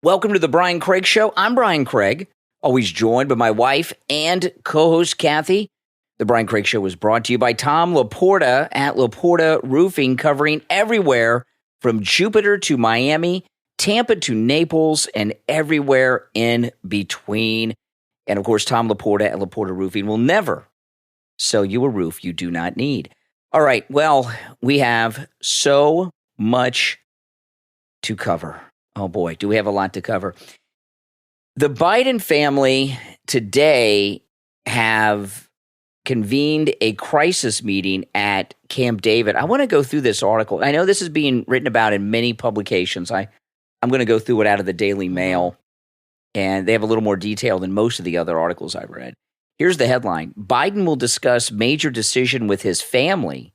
Welcome to the Brian Craig Show. I'm Brian Craig, always joined by my wife and co-host Kathy. The Brian Craig Show was brought to you by Tom Laporta at Laporta Roofing, covering everywhere from Jupiter to Miami, Tampa to Naples, and everywhere in between. And of course, Tom Laporta at Laporta Roofing will never sell you a roof you do not need. All right, well, we have so much to cover. Oh boy, do we have a lot to cover. The Biden family today have convened a crisis meeting at Camp David. I want to go through this article. I know this is being written about in many publications. I'm going to go through it out of the Daily Mail, and they have a little more detail than most of the other articles I've read. Here's the headline. Biden will discuss major decision with his family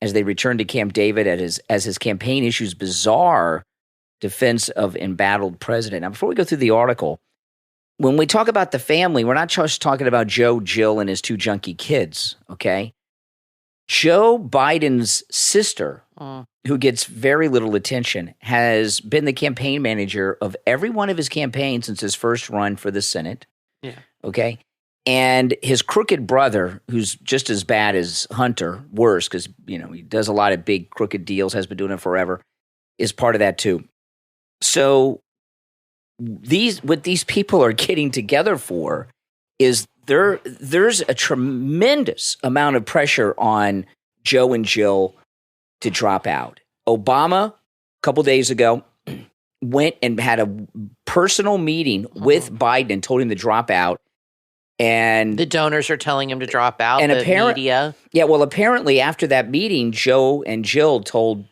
as they return to Camp David as his campaign issues bizarre defense of embattled president. Now, before we go through the article, when we talk about the family, we're not just talking about Joe, Jill, and his two junkie kids, okay? Joe Biden's sister, who gets very little attention, has been the campaign manager of every one of his campaigns since his first run for the Senate, okay? And his crooked brother, who's just as bad as Hunter, worse, because, you know, he does a lot of big crooked deals, has been doing it forever, is part of that too. So what these people are getting together for is there's a tremendous amount of pressure on Joe and Jill to drop out. Obama, a couple days ago, went and had a personal meeting with Biden and told him to drop out. And the donors are telling him to drop out. And the media. Yeah, well, apparently after that meeting, Joe and Jill told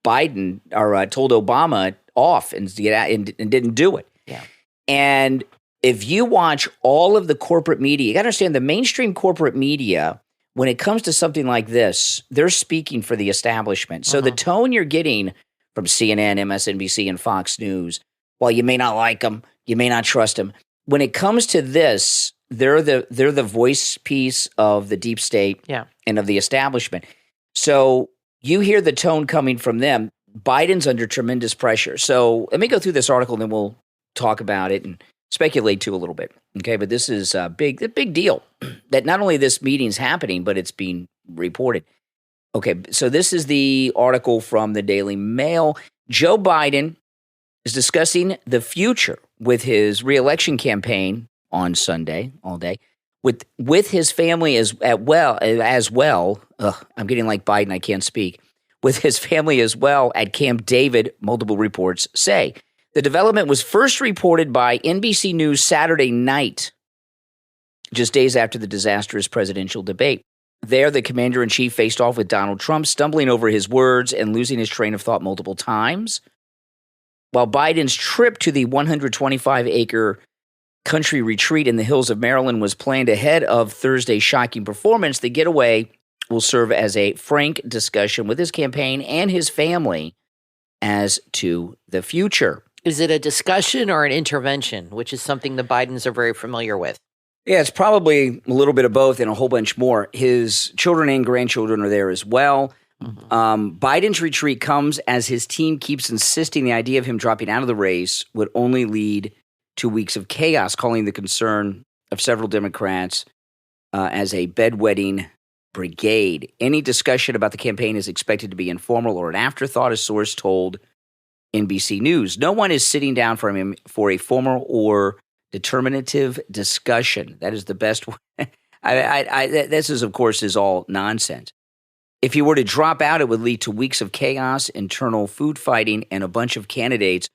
Biden or told Obama off and didn't do it. Yeah. And if you watch all of the corporate media, you got to understand the mainstream corporate media, when it comes to something like this, they're speaking for the establishment. So the tone you're getting from CNN, MSNBC, and Fox News, while you may not like them, you may not trust them, when it comes to this, they're the voice piece of the deep state and of the establishment. So you hear the tone coming from them. Biden's under tremendous pressure. So let me go through this article, and then we'll talk about it and speculate too a little bit. Okay, but this is a big deal that not only this meeting's happening, but it's being reported. Okay, so this is the article from the Daily Mail. Joe Biden is discussing the future with his reelection campaign on Sunday all day with his family as well. I'm getting like Biden, I can't speak. With his family as well at Camp David, multiple reports say. The development was first reported by NBC News Saturday night, just days after the disastrous presidential debate. There, the commander-in-chief faced off with Donald Trump, stumbling over his words and losing his train of thought multiple times. While Biden's trip to the 125-acre country retreat in the hills of Maryland was planned ahead of Thursday's shocking performance, the getaway will serve as a frank discussion with his campaign and his family as to the future. Is it a discussion or an intervention, which is something the Bidens are very familiar with? Yeah, it's probably a little bit of both and a whole bunch more. His children and grandchildren are there as well. Biden's retreat comes as his team keeps insisting the idea of him dropping out of the race would only lead to weeks of chaos, calling the concern of several Democrats as a bedwetting brigade. Any discussion about the campaign is expected to be informal or an afterthought, a source told NBC News. No one is sitting down for him for a formal or determinative discussion. That is the best way. This is, of course, is all nonsense. If he were to drop out, it would lead to weeks of chaos, internal food fighting, and a bunch of candidates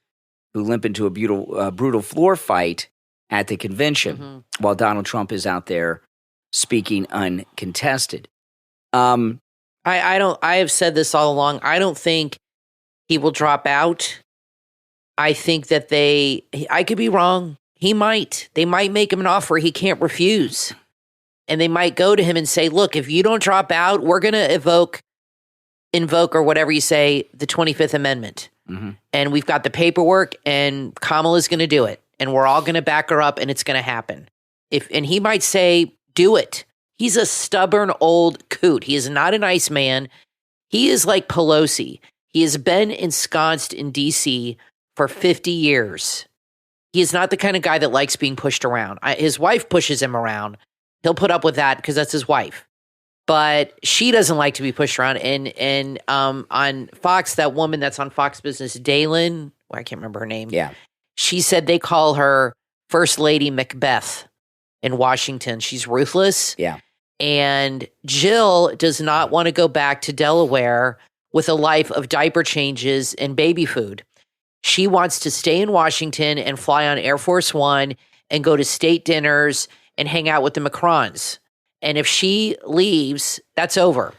who limp into a brutal floor fight at the convention while Donald Trump is out there speaking uncontested. I have said this all along. I don't think he will drop out. I think that I could be wrong. They might make him an offer he can't refuse. And they might go to him and say, look, if you don't drop out, we're going to invoke or whatever you say, the 25th Amendment. And we've got the paperwork and Kamala's going to do it. And we're all going to back her up and it's going to happen. And he might say, do it. He's a stubborn old coot. He is not a nice man. He is like Pelosi. He has been ensconced in D.C. for 50 years. He is not the kind of guy that likes being pushed around. His wife pushes him around. He'll put up with that because that's his wife. But she doesn't like to be pushed around. And on Fox, that woman that's on Fox Business, Dalen, I can't remember her name. Yeah. She said they call her First Lady Macbeth in Washington. She's ruthless. Yeah. And Jill does not want to go back to Delaware with a life of diaper changes and baby food. She wants to stay in Washington and fly on Air Force One and go to state dinners and hang out with the Macrons. And if she leaves, that's over.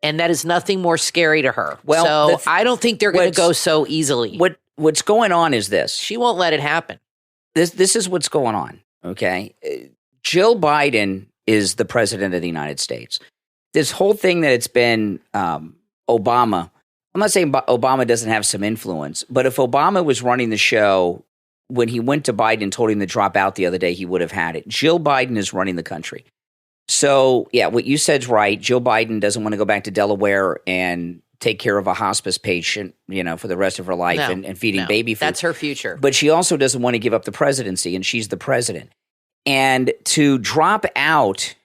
And that is nothing more scary to her. Well, so I don't think they're going to go so easily. What's going on is this. She won't let it happen. This is what's going on, okay? Jill Biden is the president of the United States. This whole thing that it's been Obama, I'm not saying Obama doesn't have some influence, but if Obama was running the show when he went to Biden and told him to drop out the other day, he would have had it. Jill Biden is running the country. So, yeah, what you said's right. Jill Biden doesn't want to go back to Delaware and take care of a hospice patient, for the rest of her life and feeding baby food. That's her future. But she also doesn't want to give up the presidency, and she's the president. And to drop out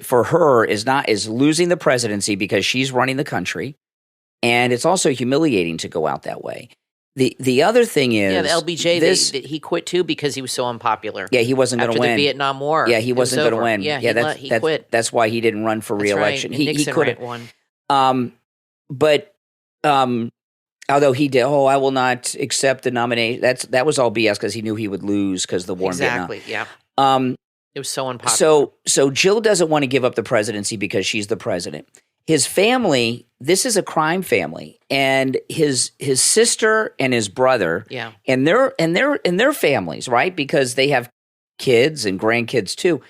for her is losing the presidency because she's running the country, and it's also humiliating to go out that way. The other thing is, the LBJ he quit too because he was so unpopular. Yeah, he wasn't going to win after the Vietnam War. Yeah, he wasn't going to win. Yeah, he quit. That's why he didn't run for re-election. Right. Nixon he could have won. But although he did, I will not accept the nomination. That was all BS because he knew he would lose because the war in Vietnam. Exactly. Yeah. It was so unpopular. So Jill doesn't want to give up the presidency because she's the president. His family, this is a crime family, and his sister and his brother, and their families, right? Because they have kids and grandkids too.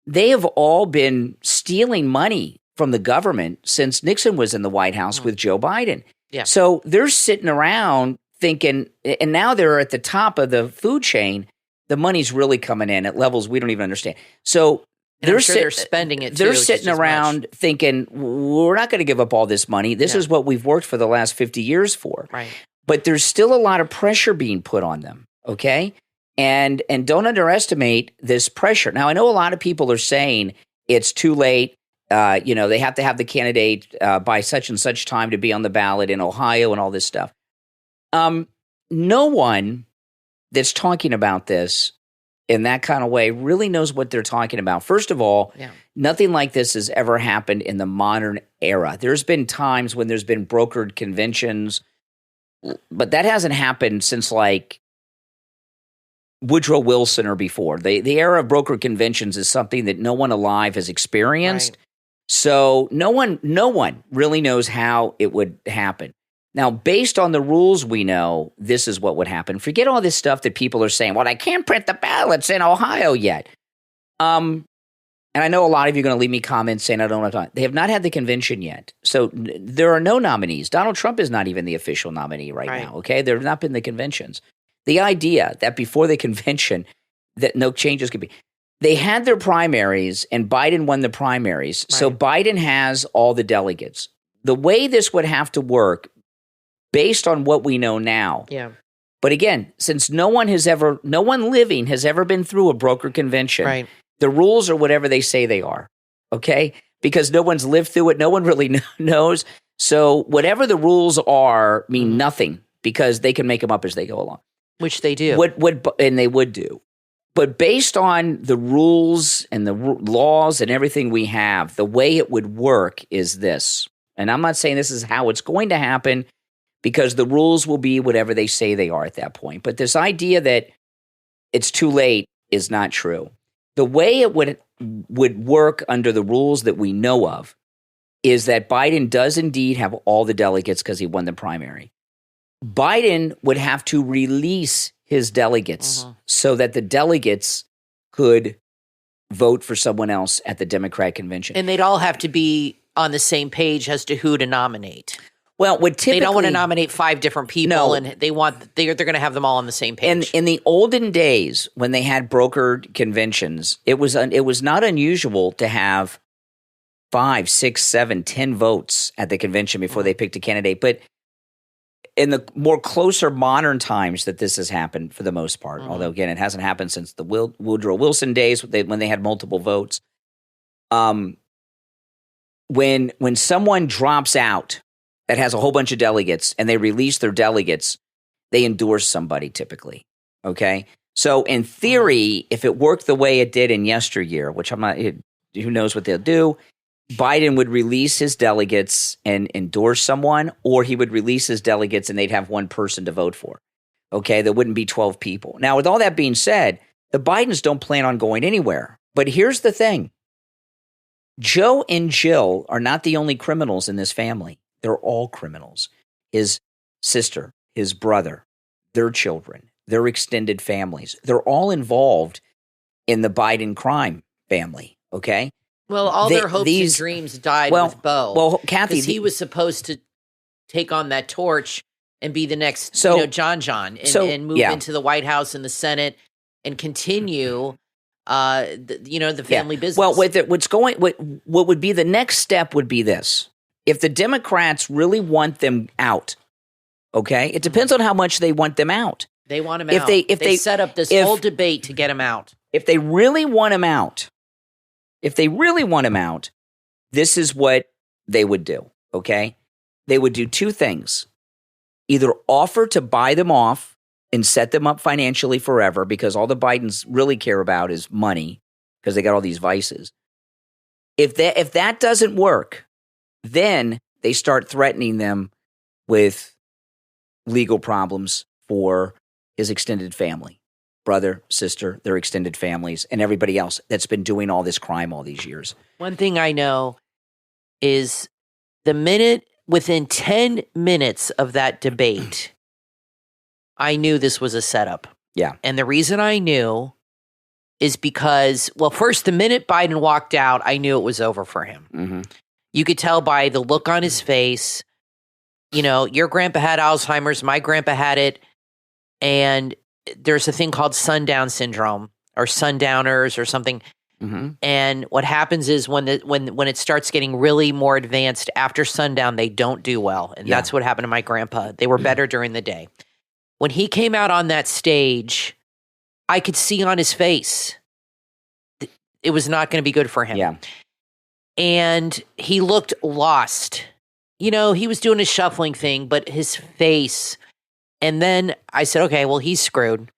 They have all been stealing money from the government since Nixon was in the White House with Joe Biden. Yeah. So they're sitting around thinking, and now they're at the top of the food chain. The money's really coming in at levels we don't even understand. So they're spending it too. They're sitting around thinking, we're not going to give up all this money. This is what we've worked for the last 50 years for. Right. But there's still a lot of pressure being put on them, okay? And don't underestimate this pressure. Now, I know a lot of people are saying it's too late. They have to have the candidate by such and such time to be on the ballot in Ohio and all this stuff. No one that's talking about this in that kind of way really knows what they're talking about. First of all, nothing like this has ever happened in the modern era. There's been times when there's been brokered conventions, but that hasn't happened since like Woodrow Wilson or before. The era of brokered conventions is something that no one alive has experienced. Right. So no one really knows how it would happen. Now, based on the rules we know, this is what would happen. Forget all this stuff that people are saying, well, I can't print the ballots in Ohio yet. And I know a lot of you are going to leave me comments saying I don't know what. They have not had the convention yet. So there are no nominees. Donald Trump is not even the official nominee right now, okay? There have not been the conventions. The idea that before the convention that no changes could be. They had their primaries, and Biden won the primaries. Right. So Biden has all the delegates. The way this would have to work, based on what we know now. Yeah. But again, since no one living has ever been through a broker convention, right. The rules are whatever they say they are, okay? Because no one's lived through it. No one really knows. So whatever the rules are mean nothing because they can make them up as they go along. Which they do. And they would do. But based on the rules and the laws and everything we have, the way it would work is this. And I'm not saying this is how it's going to happen, because the rules will be whatever they say they are at that point. But this idea that it's too late is not true. The way it would work under the rules that we know of is that Biden does indeed have all the delegates because he won the primary. Biden would have to release his delegates so that the delegates could vote for someone else at the Democratic convention. And they'd all have to be on the same page as to who to nominate. Well, they don't want to nominate 5 different people, and they're going to have them all on the same page. In the olden days, when they had brokered conventions, it was not unusual to have 5, 6, 7, 10 votes at the convention before they picked a candidate. But in the more closer modern times that this has happened for the most part, although again, it hasn't happened since the Woodrow Wilson days when they had multiple votes. When someone drops out that has a whole bunch of delegates and they release their delegates, they endorse somebody typically. Okay. So in theory, if it worked the way it did in yesteryear, which I'm not, who knows what they'll do, Biden would release his delegates and endorse someone, or he would release his delegates and they'd have one person to vote for. Okay. There wouldn't be 12 people. Now, with all that being said, the Bidens don't plan on going anywhere. But here's the thing. Joe and Jill are not the only criminals in this family. They're all criminals. His sister, his brother, their children, their extended families. They're all involved in the Biden crime family, okay? Well, all their hopes and dreams died with Beau. Well, Kathy, because he was supposed to take on that torch and be the next, John, and move into the White House and the Senate and continue, the family business. Well, what would be the next step would be this: if the Democrats really want them out, okay, it depends on how much they want them out. They want him out. If they set up this whole debate to get him out. If they really want him out, this is what they would do, okay? They would do two things. Either offer to buy them off and set them up financially forever, because all the Bidens really care about is money, because they got all these vices. If that doesn't work, then they start threatening them with legal problems for his extended family, brother, sister, their extended families, and everybody else that's been doing all this crime all these years. One thing I know is within 10 minutes of that debate, I knew this was a setup. Yeah. And the reason I knew is because, well, first, the minute Biden walked out, I knew it was over for him. Mm-hmm. You could tell by the look on his face. Your grandpa had Alzheimer's, my grandpa had it. And there's a thing called sundown syndrome or sundowners or something. Mm-hmm. And what happens is when it starts getting really more advanced after sundown, they don't do well. And that's what happened to my grandpa. They were better during the day. When he came out on that stage, I could see on his face it was not going to be good for him. Yeah. And he looked lost. He was doing his shuffling thing, but his face. And then I said, okay, well, he's screwed.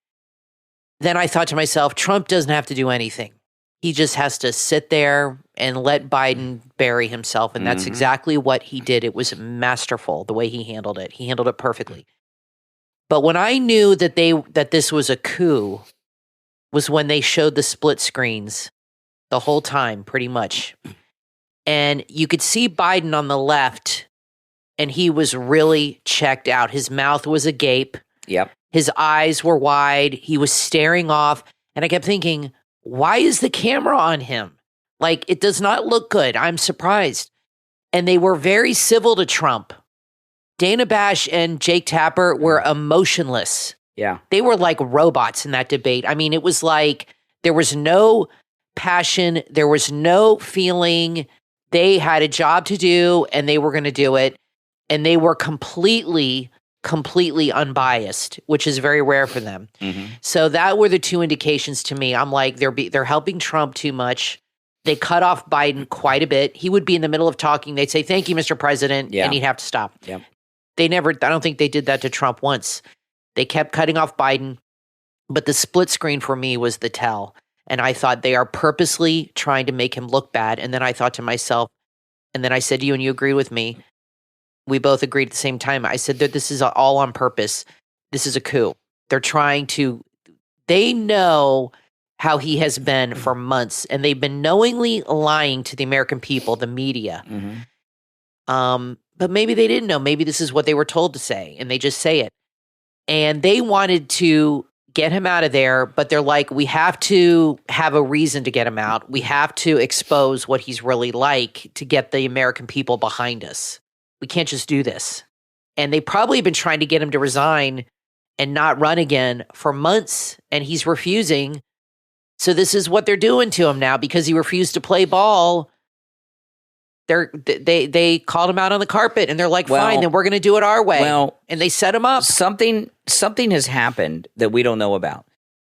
Then I thought to myself, Trump doesn't have to do anything. He just has to sit there and let Biden bury himself. And that's exactly what he did. It was masterful, the way he handled it. He handled it perfectly. But when I knew that this was a coup was when they showed the split screens the whole time, pretty much. And you could see Biden on the left, and he was really checked out. His mouth was agape. Yep. His eyes were wide. He was staring off. And I kept thinking, why is the camera on him? Like, it does not look good. I'm surprised. And they were very civil to Trump. Dana Bash and Jake Tapper were emotionless. Yeah. They were like robots in that debate. I mean, it was like there was no passion. There was no feeling. They had a job to do, and they were going to do it. And they were completely unbiased, which is very rare for them. Mm-hmm. So that were the two indications to me. I'm like, they're helping Trump too much. They cut off Biden quite a bit. He would be in the middle of talking. They'd say, "Thank you, Mr. President," and he'd have to stop. Yep. I don't think they did that to Trump once. They kept cutting off Biden, but the split screen for me was the tell. And I thought they are purposely trying to make him look bad. And then I thought to myself, and then I said to you, and you agreed with me, we both agreed at the same time. I said that this is all on purpose. This is a coup. They know how he has been for months, and they've been knowingly lying to the American people, the media. Mm-hmm. But maybe they didn't know. Maybe this is what they were told to say, and they just say it. And they wanted to get him out of there, but they're like, we have to have a reason to get him out. We have to expose what he's really like to get the American people behind us. We can't just do this. And they probably have been trying to get him to resign and not run again for months, and he's refusing. So this is what they're doing to him now because he refused to play ball. They called him out on the carpet, and they're like, fine, then we're going to do it our way. Well, and they set him up. Something has happened that we don't know about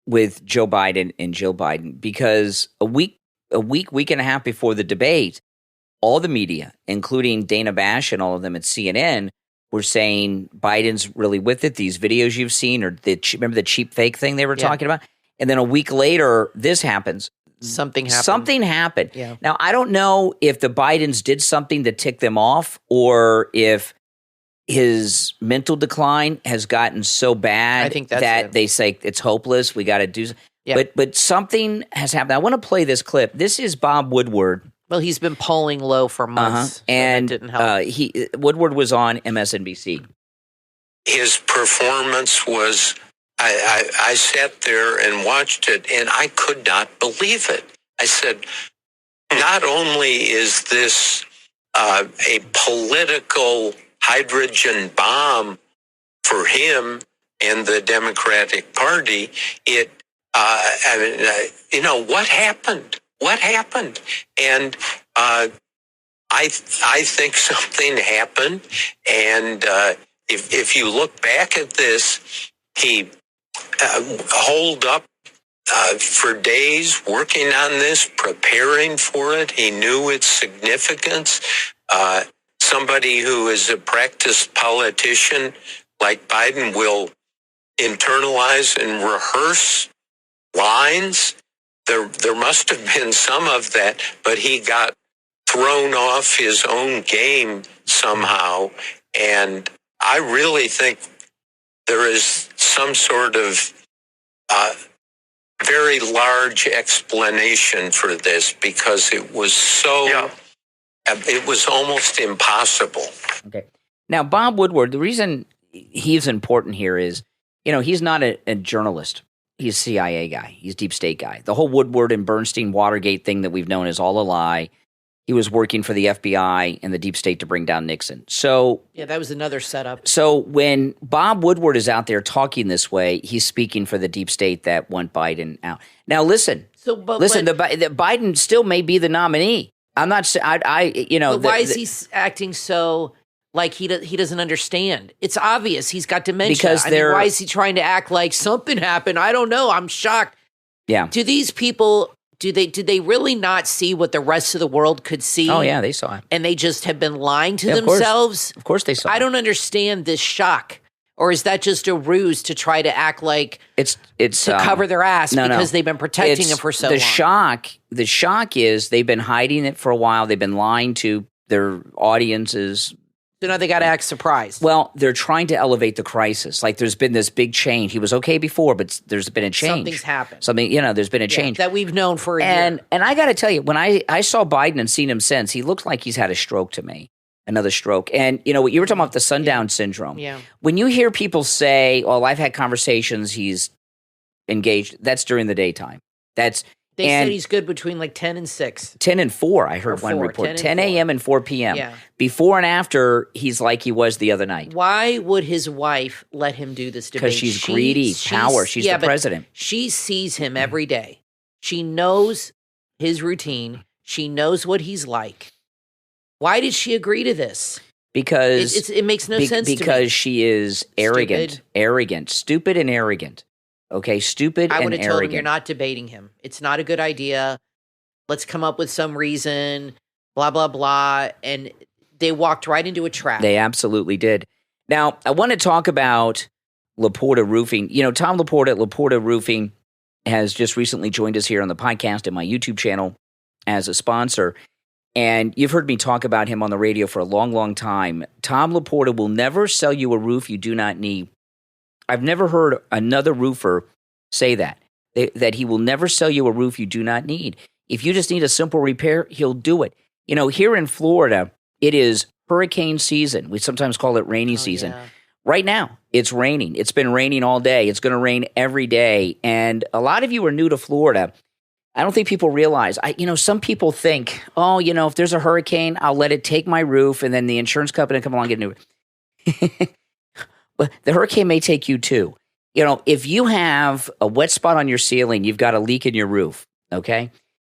with Joe Biden and Jill Biden, because a week and a half before the debate, all the media, including Dana Bash and all of them at CNN, were saying Biden's really with it. These videos you've seen, or remember the cheap fake thing they were talking about? And then a week later, this happens. Something happened. Yeah. Now, I don't know if the Bidens did something to tick them off, or if his mental decline has gotten so bad that they say it's hopeless. We got to do. Yeah. But something has happened. I want to play this clip. This is Bob Woodward. Well, he's been polling low for months, and that didn't help. Woodward was on MSNBC. His performance was. I sat there and watched it, and I could not believe it. I said, not only is this a political hydrogen bomb for him and the Democratic Party, what happened? What happened? And I think something happened, and if you look back at this, he holed up for days working on this, preparing for it. He knew its significance. Somebody who is a practiced politician like Biden will internalize and rehearse lines. There must have been some of that, but he got thrown off his own game somehow. And I really think there is some sort of very large explanation for this, because it was it was almost impossible. Okay. Now, Bob Woodward, the reason he's important here is, he's not a journalist. He's a CIA guy. He's a deep state guy. The whole Woodward and Bernstein Watergate thing that we've known is all a lie. He was working for the FBI and the deep state to bring down Nixon. So yeah, that was another setup. So when Bob Woodward is out there talking this way, he's speaking for the deep state that want Biden out. Now, listen. The Biden still may be the nominee. I'm not. But why is he acting so like he doesn't understand? It's obvious he's got dementia. Because why is he trying to act like something happened? I don't know. I'm shocked. Yeah. Do these people? Did they really not see what the rest of the world could see? Oh, yeah, they saw it. And they just have been lying to themselves? Of course they saw it. I don't understand this shock. Or is that just a ruse to try to act like it's to cover their ass because they've been protecting him for so long? The shock is they've been hiding it for a while. They've been lying to their audiences. So now they got to act surprised. Well, they're trying to elevate the crisis. Like, there's been this big change. He was okay before, but there's been a change. Something's happened. There's been a change. That we've known for a year. And I got to tell you, when I saw Biden and seen him since, he looked like he's had a stroke to me, another stroke. And, what you were talking about, the sundown syndrome. Yeah. When you hear people say, well, I've had conversations, he's engaged, that's during the daytime. They said he's good between like 10 and 6. 10 and 4, I heard one report. 10 a.m. and 4 p.m. Yeah. Before and after, he's like he was the other night. Why would his wife let him do this debate? Because she's greedy, power. She's the president. She sees him every day. She knows his routine. She knows what he's like. Why did she agree to this? Because it makes no sense to me. Because she is arrogant, stupid and arrogant. Okay, stupid and arrogant. I would have told him, you're not debating him. It's not a good idea. Let's come up with some reason, blah, blah, blah. And they walked right into a trap. They absolutely did. Now, I want to talk about Laporta Roofing. Tom Laporta at Laporta Roofing has just recently joined us here on the podcast and my YouTube channel as a sponsor. And you've heard me talk about him on the radio for a long, long time. Tom Laporta will never sell you a roof you do not need. I've never heard another roofer say that he will never sell you a roof you do not need. If you just need a simple repair, he'll do it. Here in Florida, it is hurricane season. We sometimes call it rainy season. Yeah. Right now, it's raining. It's been raining all day. It's going to rain every day. And a lot of you are new to Florida. I don't think people realize. Some people think, if there's a hurricane, I'll let it take my roof, and then the insurance company will come along and get a new roof. But the hurricane may take you too. If you have a wet spot on your ceiling, you've got a leak in your roof, okay?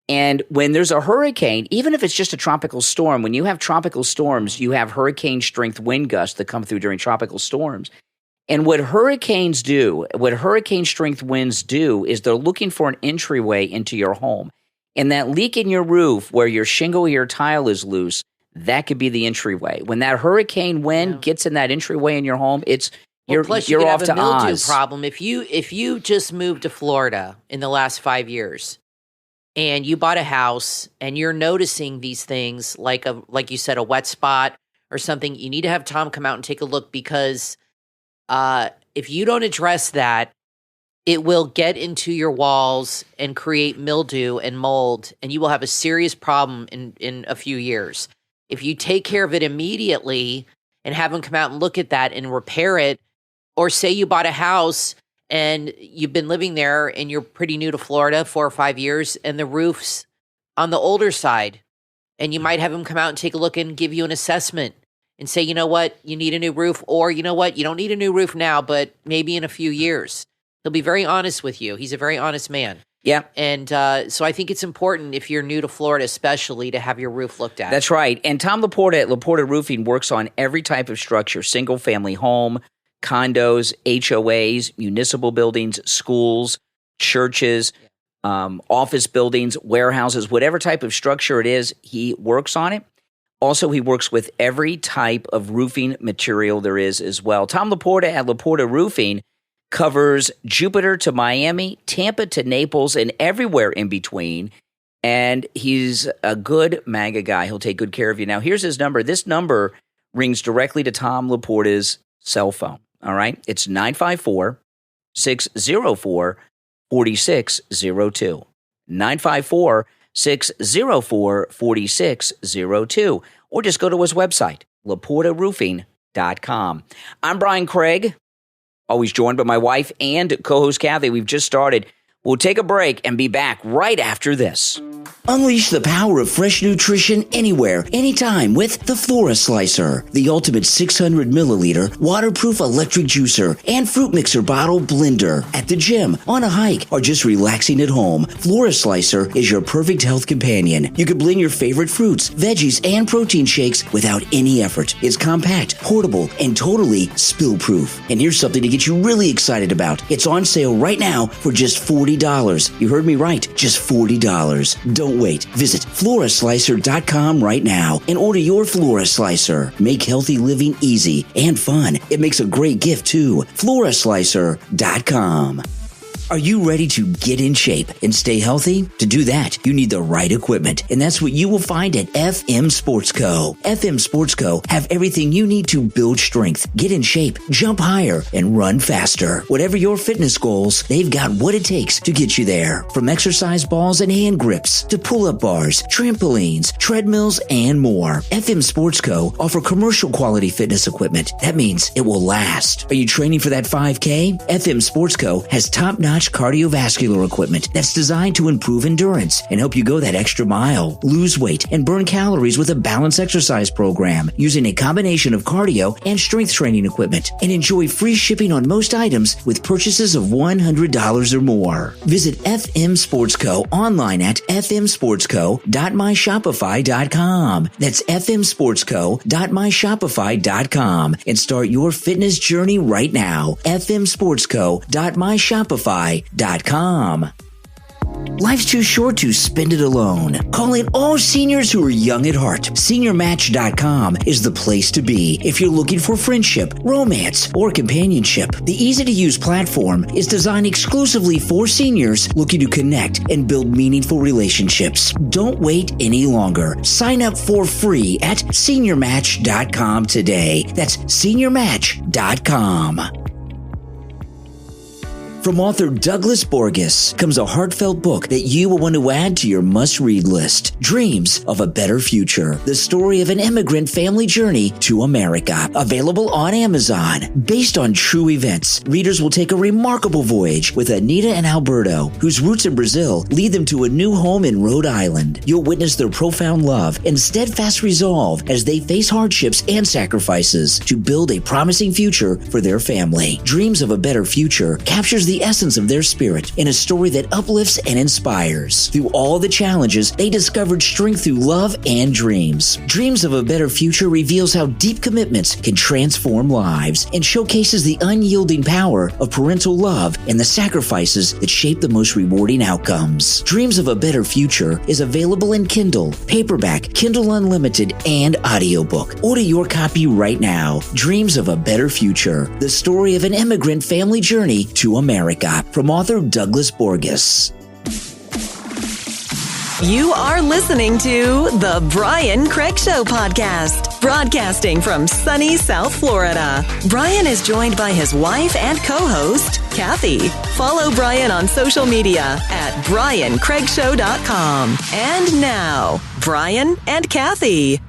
And when there's a hurricane, even if it's just a tropical storm, when you have tropical storms, you have hurricane strength wind gusts that come through during tropical storms. And what hurricane strength winds do is they're looking for an entryway into your home. And that leak in your roof where your shingle or your tile is loose, that could be the entryway. When that hurricane wind gets in that entryway in your home, you're off to have a mildew Oz. Problem if you just moved to Florida in the last 5 years and you bought a house and you're noticing these things like you said, a wet spot or something, you need to have Tom come out and take a look, because if you don't address that, it will get into your walls and create mildew and mold, and you will have a serious problem in a few years. If you take care of it immediately and have them come out and look at that and repair it, or say you bought a house and you've been living there and you're pretty new to Florida, 4 or 5 years, and the roof's on the older side, and you might have them come out and take a look and give you an assessment and say, you know what, you need a new roof, or you know what, you don't need a new roof now, but maybe in a few years. He'll be very honest with you. He's a very honest man. Yeah. And so I think it's important, if you're new to Florida especially, to have your roof looked at. That's right. And Tom Laporta at Laporta Roofing works on every type of structure: single-family home, condos, HOAs, municipal buildings, schools, churches, office buildings, warehouses, whatever type of structure it is, he works on it. Also, he works with every type of roofing material there is as well. Tom Laporta at Laporta Roofing covers Jupiter to Miami, Tampa to Naples, and everywhere in between. And he's a good MAGA guy. He'll take good care of you. Now, here's his number. This number rings directly to Tom Laporta's cell phone. All right? It's 954-604-4602. 954-604-4602. Or just go to his website, LaportaRoofing.com. I'm Brian Craig, always joined by my wife and co-host Kathy. We've just started. We'll take a break and be back right after this. Unleash the power of fresh nutrition anywhere, anytime with the Flora Slicer, the ultimate 600 milliliter waterproof electric juicer and fruit mixer bottle blender. At the gym, on a hike, or just relaxing at home, Flora Slicer is your perfect health companion. You can blend your favorite fruits, veggies, and protein shakes without any effort. It's compact, portable, and totally spill-proof. And here's something to get you really excited about. It's on sale right now for just $40. You heard me right, just $40. Don't wait. Visit FloraSlicer.com right now and order your Flora Slicer. Make healthy living easy and fun. It makes a great gift too. FloraSlicer.com. Are you ready to get in shape and stay healthy? To do that, you need the right equipment, and that's what you will find at FM Sports Co. FM Sports Co. have everything you need to build strength, get in shape, jump higher, and run faster. Whatever your fitness goals, they've got what it takes to get you there. From exercise balls and hand grips to pull-up bars, trampolines, treadmills, and more. FM Sports Co. offer commercial quality fitness equipment. That means it will last. Are you training for that 5K? FM Sports Co. has top-notch cardiovascular equipment that's designed to improve endurance and help you go that extra mile, lose weight, and burn calories with a balanced exercise program using a combination of cardio and strength training equipment, and enjoy free shipping on most items with purchases of $100 or more. Visit FM Sports Co. online at fmsportsco.myshopify.com. That's fmsportsco.myshopify.com and start your fitness journey right now. fmsportsco.myshopify.com. Life's too short to spend it alone. Call in all seniors who are young at heart. SeniorMatch.com is the place to be if you're looking for friendship, romance, or companionship. The easy-to-use platform is designed exclusively for seniors looking to connect and build meaningful relationships. Don't wait any longer. Sign up for free at SeniorMatch.com today. That's SeniorMatch.com. From author Douglas Borges comes a heartfelt book that you will want to add to your must-read list. Dreams of a Better Future. The story of an immigrant family journey to America. Available on Amazon. Based on true events, readers will take a remarkable voyage with Anita and Alberto, whose roots in Brazil lead them to a new home in Rhode Island. You'll witness their profound love and steadfast resolve as they face hardships and sacrifices to build a promising future for their family. Dreams of a Better Future captures the the essence of their spirit in a story that uplifts and inspires. Through all the challenges, they discovered strength through love and dreams. Dreams of a Better Future reveals how deep commitments can transform lives and showcases the unyielding power of parental love and the sacrifices that shape the most rewarding outcomes. Dreams of a Better Future is available in Kindle, paperback, Kindle Unlimited, and audiobook. Order your copy right now. Dreams of a Better Future, the story of an immigrant family journey to America, from author Douglas Borges. You are listening to The Brian Craig Show podcast, broadcasting from sunny South Florida. Brian is joined by his wife and co-host, Kathy. Follow Brian on social media at BrianCraigShow.com. And now, Brian and Kathy.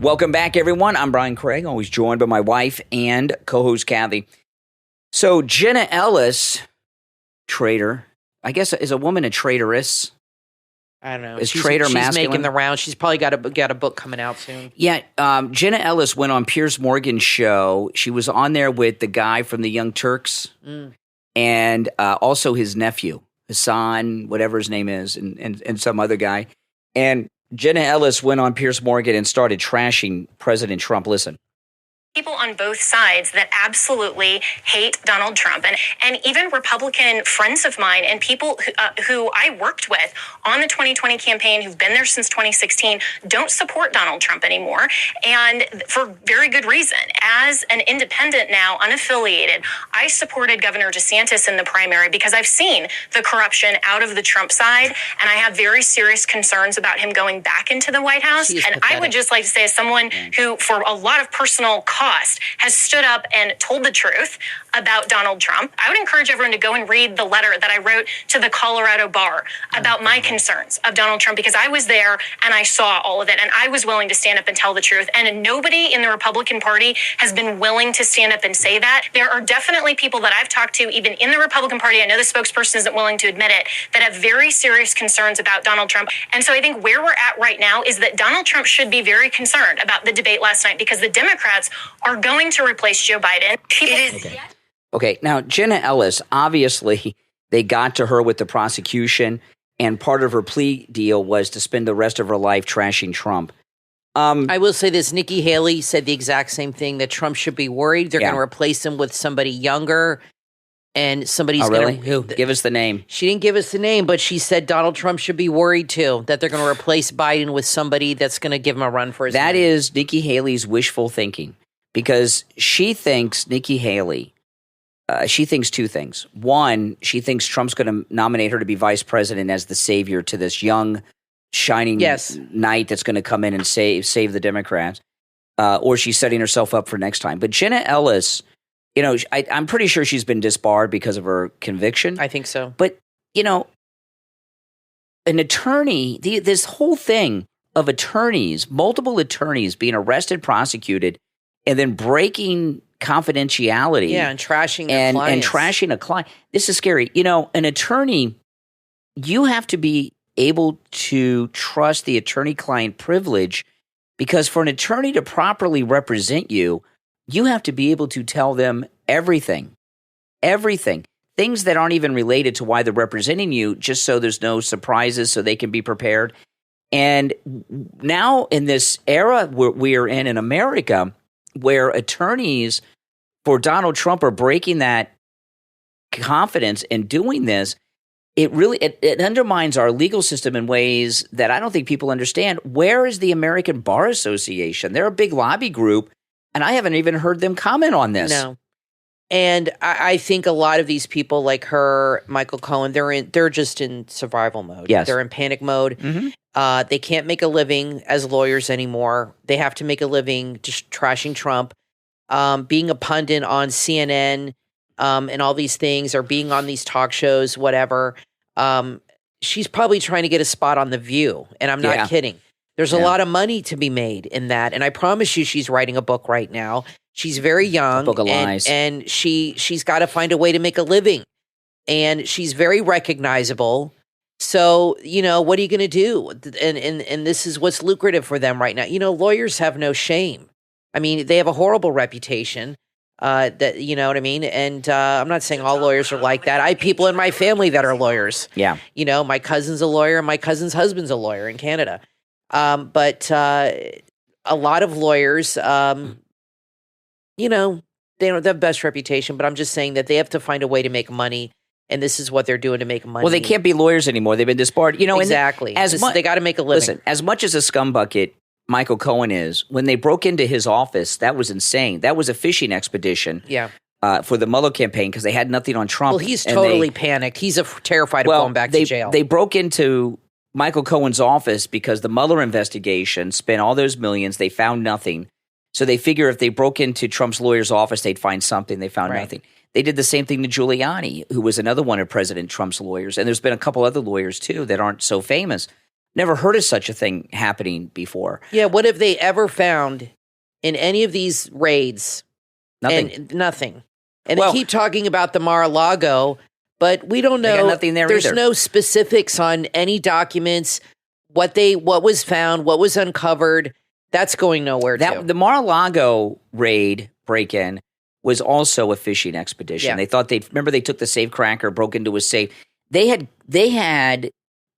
Welcome back, everyone. I'm Brian Craig, always joined by my wife and co-host Kathy. So Jenna Ellis, traitor, I guess, is a woman a traitoress? I don't know. Is traitor masculine? She's making the round. She's probably got a book coming out soon. Yeah, Jenna Ellis went on Piers Morgan's show. She was on there with the guy from the Young Turks and also his nephew, Hassan, whatever his name is, and some other guy. And Jenna Ellis went on Piers Morgan and started trashing President Trump. Listen. People on both sides that absolutely hate Donald Trump, and even Republican friends of mine and people who I worked with on the 2020 campaign who've been there since 2016 don't support Donald Trump anymore, and for very good reason. As an independent now, unaffiliated, I supported Governor DeSantis in the primary because I've seen the corruption out of the Trump side, and I have very serious concerns about him going back into the White House. And I would just like to say, as someone who, for a lot of personal cost, has stood up and told the truth about Donald Trump, I would encourage everyone to go and read the letter that I wrote to the Colorado bar about my concerns of Donald Trump, because I was there and I saw all of it, and I was willing to stand up and tell the truth. And nobody in the Republican Party has been willing to stand up and say that. There are definitely people that I've talked to, even in the Republican Party, I know the spokesperson isn't willing to admit it, that have very serious concerns about Donald Trump. And so I think where we're at right now is that Donald Trump should be very concerned about the debate last night, because the Democrats are going to replace Joe Biden. Okay, now Jenna Ellis, obviously they got to her with the prosecution, and part of her plea deal was to spend the rest of her life trashing Trump. I will say this, Nikki Haley said the exact same thing, that Trump should be worried. They're going to replace him with somebody younger, and somebody's going to... Give us the name. She didn't give us the name, but she said Donald Trump should be worried too, that they're going to replace Biden with somebody that's going to give him a run for his money. That is Nikki Haley's wishful thinking, because she thinks, Nikki Haley, she thinks two things. One, she thinks Trump's going to nominate her to be vice president as the savior to this young, shining knight that's going to come in and save the Democrats, or she's setting herself up for next time. But Jenna Ellis, you know, I'm pretty sure she's been disbarred because of her conviction. I think so. But, you know, an attorney, this whole thing of attorneys, multiple attorneys being arrested, prosecuted, and then breaking confidentiality. Yeah, and trashing their clients. And trashing a client. This is scary. You know, an attorney, you have to be able to trust the attorney-client privilege, because for an attorney to properly represent you, you have to be able to tell them everything. Things that aren't even related to why they're representing you, just so there's no surprises, so they can be prepared. And now in this era we're in America, where attorneys for Donald Trump are breaking that confidence and doing this, it really it undermines our legal system in ways that I don't think people understand. Where is the American Bar Association? They're a big lobby group, and I haven't even heard them comment on this. No. And I think a lot of these people, like her, Michael Cohen, they're just in survival mode. Yes. They're in panic mode. Mm-hmm. They can't make a living as lawyers anymore. They have to make a living just trashing Trump, being a pundit on CNN, and all these things, or being on these talk shows, whatever. She's probably trying to get a spot on The View, and I'm not kidding. There's a lot of money to be made in that, and I promise you she's writing a book right now. She's very young, book of lies. And she's got to find a way to make a living, and she's very recognizable. So, you know, what are you going to do? And this is what's lucrative for them right now. You know, lawyers have no shame. I mean, they have a horrible reputation. That, you know what I mean? And I'm not saying all lawyers are like that. I have people in my family that are lawyers. Yeah. You know, my cousin's a lawyer and my cousin's husband's a lawyer in Canada. But a lot of lawyers, you know, they don't have the best reputation, but I'm just saying that they have to find a way to make money. And this is what they're doing to make money. Well, they can't be lawyers anymore. They've been disbarred. You know, exactly. They got to make a living. Listen, as much as a scumbucket Michael Cohen is, when they broke into his office, that was insane. That was a fishing expedition. Yeah. For the Mueller campaign because they had nothing on Trump. Well, he's totally panicked. He's terrified of going back to jail. They broke into Michael Cohen's office because the Mueller investigation spent all those millions. They found nothing. So they figure if they broke into Trump's lawyer's office, they'd find something. They found nothing. They did the same thing to Giuliani, who was another one of President Trump's lawyers. And there's been a couple other lawyers, too, that aren't so famous. Never heard of such a thing happening before. Yeah, what have they ever found in any of these raids? Nothing. And they keep talking about the Mar-a-Lago, but we don't know. They got nothing there There's either. no specifics on any documents, what was found, what was uncovered. That's going nowhere, too. The Mar-a-Lago raid break-in was also a fishing expedition. Yeah. They thought they took the safecracker, broke into a safe. They had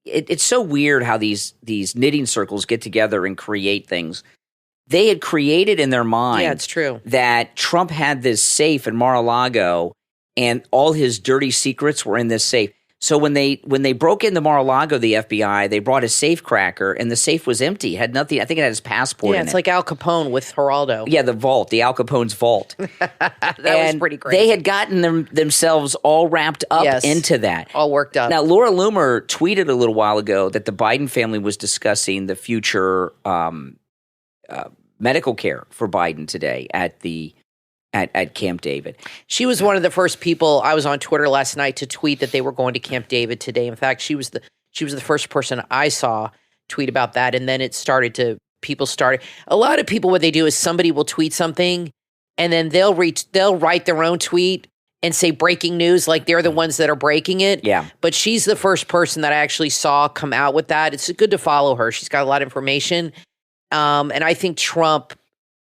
it's so weird how these knitting circles get together and create things. They had created in their mind it's true. that Trump had this safe in Mar-a-Lago and all his dirty secrets were in this safe. So when they broke into Mar-a-Lago, the FBI, they brought a safecracker and the safe was empty. It had nothing. I think it had his passport in it. Yeah, it's like Al Capone with Geraldo. Yeah, the vault, the Al Capone's vault. That was pretty great. They had gotten themselves all wrapped up into that. All worked up. Now, Laura Loomer tweeted a little while ago that the Biden family was discussing the future medical care for Biden today at Camp David. She was one of the first people. I was on Twitter last night to tweet that they were going to Camp David today. In fact, she was the first person I saw tweet about that, and then people started. A lot of people, what they do is somebody will tweet something, and then they'll write their own tweet and say breaking news, like they're the ones that are breaking it. Yeah. But she's the first person that I actually saw come out with that. It's good to follow her. She's got a lot of information, and I think Trump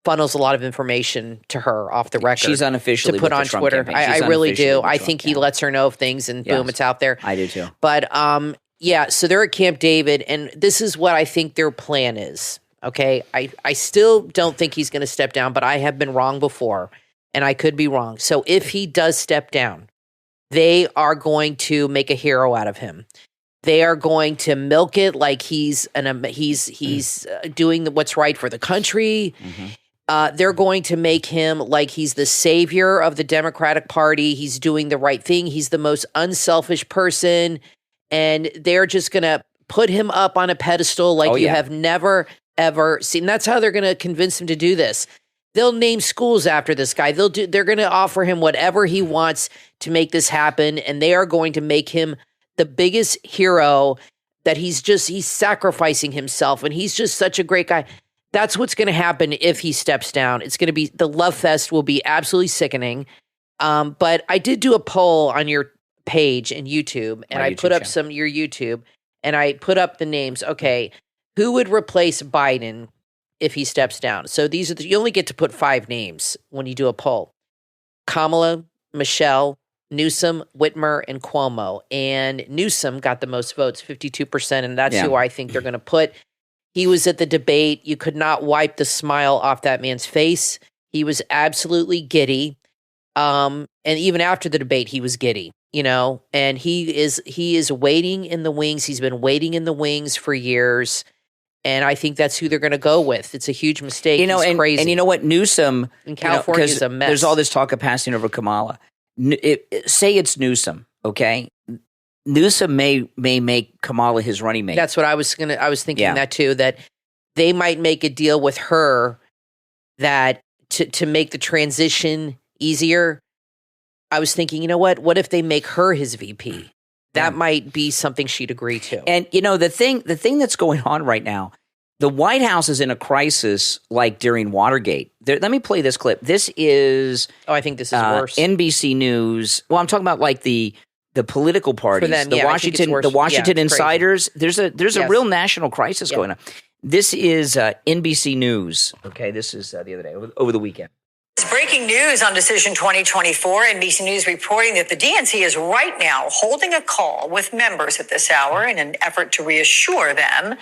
funnels a lot of information to her off the record. She's unofficially to put on Twitter. I really do. I think he lets her know of things, and boom, it's out there. I do too. But so they're at Camp David, and this is what I think their plan is. Okay, I still don't think he's going to step down, but I have been wrong before, and I could be wrong. So if he does step down, they are going to make a hero out of him. They are going to milk it like he's doing what's right for the country. Mm-hmm. They're going to make him like he's the savior of the Democratic Party. He's doing the right thing. He's the most unselfish person. And they're just going to put him up on a pedestal like you have never, ever seen. That's how they're going to convince him to do this. They'll name schools after this guy. They're going to offer him whatever he wants to make this happen. And they are going to make him the biggest hero that he's sacrificing himself. And he's just such a great guy. That's what's going to happen if he steps down. It's going to be, the love fest will be absolutely sickening. But I did do a poll on your page in YouTube, and I put up your YouTube, and I put up the names. Okay, who would replace Biden if he steps down? So these are you only get to put 5 names when you do a poll: Kamala, Michelle, Newsom, Whitmer, and Cuomo. And Newsom got the most votes, 52%, and that's who I think they're going to put. He was at the debate. You could not wipe the smile off that man's face. He was absolutely giddy. And even after the debate, he was giddy, and he is waiting in the wings. He's been waiting in the wings for years. And I think that's who they're going to go with. It's a huge mistake. He's crazy. And you know what? Newsom in California is a mess. There's all this talk of passing over Kamala. Say it's Newsom, okay? Newsom may make Kamala his running mate. That's what I was thinking that too, that they might make a deal with her that to make the transition easier. I was thinking, you know what if they make her his VP? That might be something she'd agree to. And the thing that's going on right now, the White House is in a crisis like during Watergate. Let me play this clip. This is I think this is worse. NBC News. Well, I'm talking about like the political parties, them, the Washington insiders. There's a real national crisis going on. This is NBC News. Okay, this is the other day over the weekend. Breaking news on Decision 2024. NBC News reporting that the DNC is right now holding a call with members at this hour in an effort to reassure them.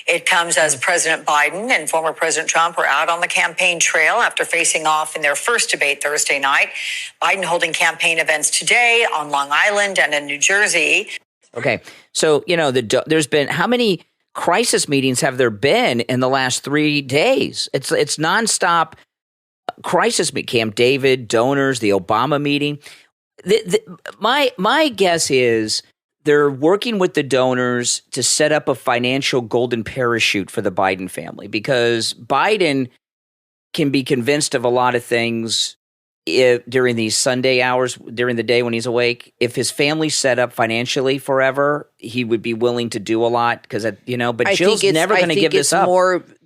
It comes as President Biden and former President Trump are out on the campaign trail after facing off in their first debate Thursday night. Biden holding campaign events today on Long Island and in New Jersey. Okay, so, there's been, how many crisis meetings have there been in the last 3 days? It's nonstop crisis meet, Camp David, donors, the Obama meeting. My guess is they're working with the donors to set up a financial golden parachute for the Biden family, because Biden can be convinced of a lot of things during these Sunday hours, during the day when he's awake. If his family's set up financially forever, he would be willing to do a lot because, but Jill's never going to give this up.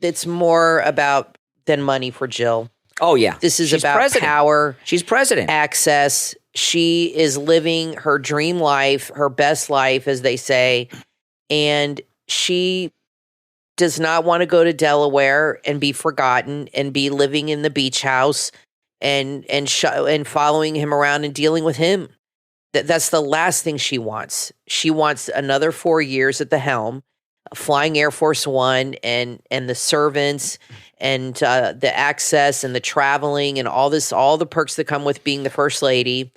It's more about than money for Jill. Oh, yeah. This is She's about president. Power. She's president. Access. She is living her dream life, her best life, as they say. And she does not want to go to Delaware and be forgotten and be living in the beach house and following him around and dealing with him. That's the last thing she wants. She wants another 4 years at the helm, flying Air Force One and the servants and the access and the traveling and all the perks that come with being the first lady.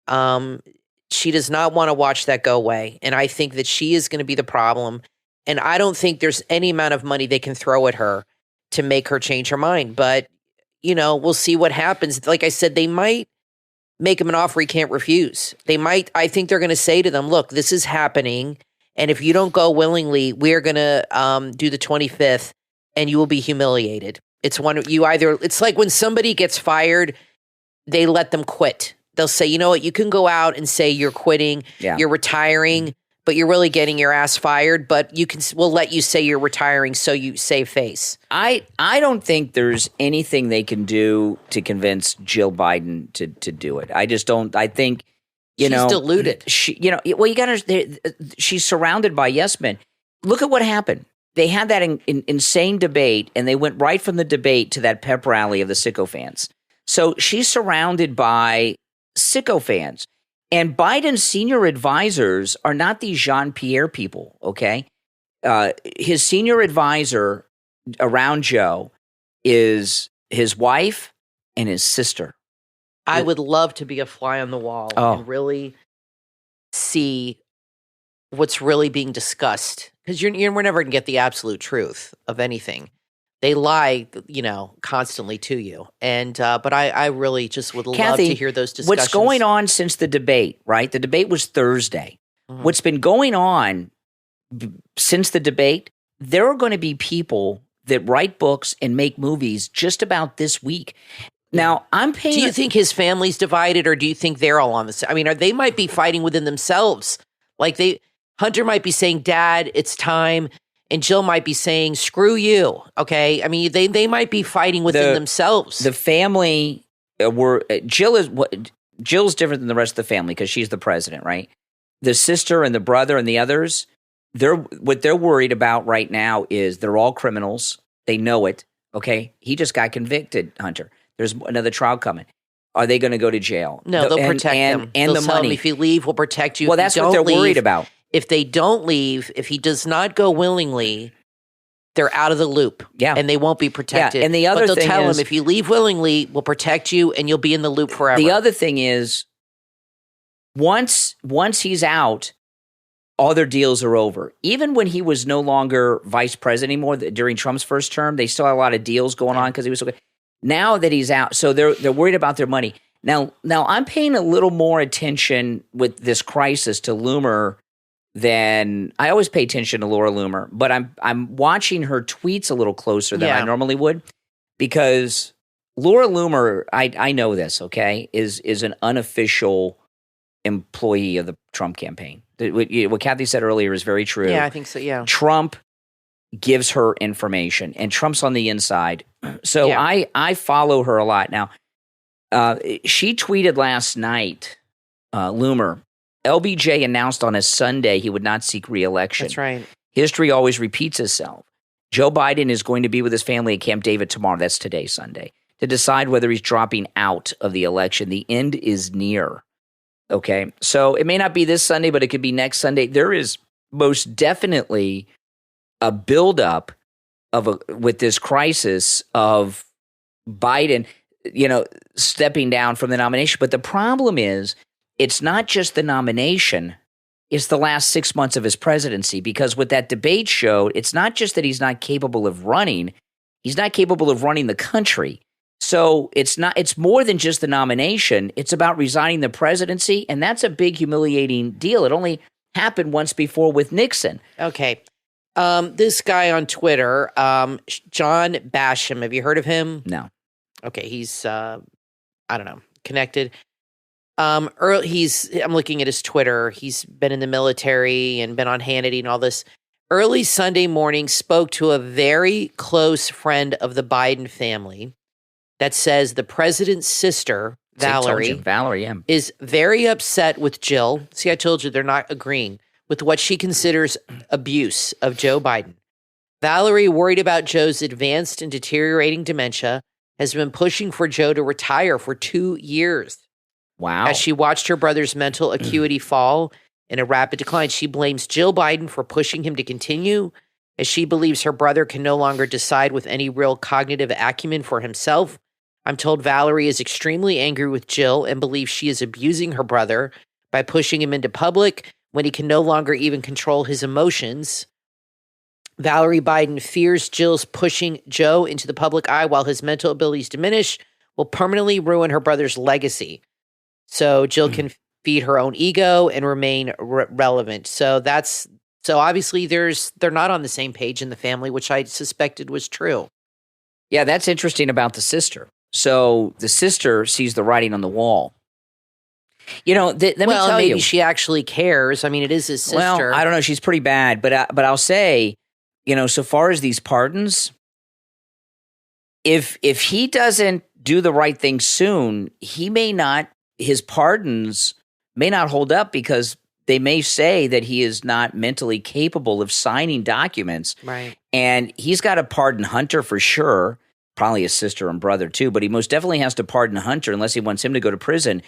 She does not want to watch that go away. And I think that she is going to be the problem. And I don't think there's any amount of money they can throw at her to make her change her mind. But, we'll see what happens. Like I said, they might make him an offer he can't refuse. I think they're going to say to them, look, this is happening. And if you don't go willingly, we're going to do the 25th and you will be humiliated. It's like when somebody gets fired, they let them quit. They'll say, you know what, you can go out and say you're quitting, you're retiring, but you're really getting your ass fired. But we'll let you say you're retiring so you save face. I don't think there's anything they can do to convince Jill Biden to do it. I just don't. I think, she's deluded. She's surrounded by yes men. Look at what happened. They had that insane debate, and they went right from the debate to that pep rally of the sycophants. So she's surrounded by sycophants. And Biden's senior advisors are not these Jean-Pierre people, okay? His senior advisor around Joe is his wife and his sister. I would love to be a fly on the wall and really see what's really being discussed. Because we're never going to get the absolute truth of anything. They lie, constantly to you. And but I really just would love to hear those discussions. What's going on since the debate, right? The debate was Thursday. Mm-hmm. What's been going on since the debate, there are going to be people that write books and make movies just about this week. Now, I'm paying... Do you think his family's divided, or do you think they're all on the same? I mean, they might be fighting within themselves. Like Hunter might be saying, Dad, it's time. And Jill might be saying, screw you. Okay. I mean, they might be fighting within themselves. The family Jill's different than the rest of the family because she's the president, right? The sister and the brother and the others, what they're worried about right now is they're all criminals. They know it. Okay. He just got convicted, Hunter. There's another trial coming. Are they going to go to jail? No, they'll protect him. And they'll the tell money. him, if you leave, we'll protect you. Well, that's what they're worried about. If they don't leave, if he does not go willingly, they're out of the loop. Yeah. And they won't be protected. Yeah. And the other thing thing tell is, him, if you leave willingly, we'll protect you and you'll be in the loop forever. The other thing is, once he's out, all their deals are over. Even when he was no longer vice president anymore, during Trump's first term, they still had a lot of deals going on because he was so good. Now that he's out, so they're worried about their money. Now I'm paying a little more attention with this crisis to Loomer than I always pay attention to Laura Loomer, but I'm watching her tweets a little closer than I normally would, because Laura Loomer, I know this, okay, is an unofficial employee of the Trump campaign. What Kathy said earlier is very true. Yeah, I think so, yeah. Trump gives her information, and Trump's on the inside. So yeah. I follow her a lot. Now, she tweeted last night, Loomer, LBJ announced on a Sunday he would not seek re-election. That's right. History always repeats itself. Joe Biden is going to be with his family at Camp David tomorrow. That's today, Sunday. to decide whether he's dropping out of the election. The end is near. Okay, so it may not be this Sunday, but it could be next Sunday. There is most definitely a buildup with this crisis of Biden, stepping down from the nomination. But the problem is, it's not just the nomination, it's the last 6 months of his presidency. Because what that debate showed, it's not just that he's not capable of running, he's not capable of running the country. So it's more than just the nomination. It's about resigning the presidency, and that's a big, humiliating deal. It only happened once before with Nixon. Okay. This guy on Twitter, John Basham, have you heard of him? No. Okay, he's I don't know, connected. I'm looking at his Twitter. He's been in the military and been on Hannity and all this. Early Sunday morning, spoke to a very close friend of the Biden family that says the president's sister, Valerie, is very upset with Jill. See, I told you they're not agreeing with what she considers abuse of Joe Biden. Valerie, worried about Joe's advanced and deteriorating dementia, has been pushing for Joe to retire for 2 years. Wow. As she watched her brother's mental acuity fall in a rapid decline, she blames Jill Biden for pushing him to continue, as she believes her brother can no longer decide with any real cognitive acumen for himself. I'm told Valerie is extremely angry with Jill and believes she is abusing her brother by pushing him into public when he can no longer even control his emotions. Valerie Biden fears Jill's pushing Joe into the public eye while his mental abilities diminish will permanently ruin her brother's legacy. So Jill can feed her own ego and remain relevant. So obviously they're not on the same page in the family, which I suspected was true. Yeah, that's interesting about the sister. So the sister sees the writing on the wall. Let me tell you. Maybe she actually cares. I mean, it is his sister. Well, I don't know. She's pretty bad. But I'll say, so far as these pardons, if he doesn't do the right thing soon, his pardons may not hold up, because they may say that he is not mentally capable of signing documents. Right. And he's got to pardon Hunter for sure. Probably his sister and brother too, but he most definitely has to pardon Hunter unless he wants him to go to prison.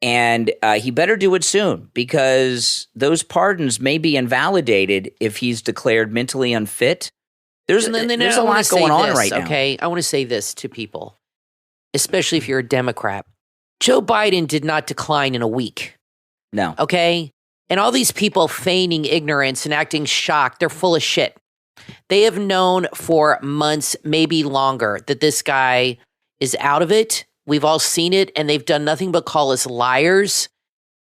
And he better do it soon, because those pardons may be invalidated if he's declared mentally unfit. There's a lot going on right now. Okay, I want to say this to people, especially if you're a Democrat. Joe Biden did not decline in a week. No. Okay? And all these people feigning ignorance and acting shocked, they're full of shit. They have known for months, maybe longer, that this guy is out of it. We've all seen it, and they've done nothing but call us liars.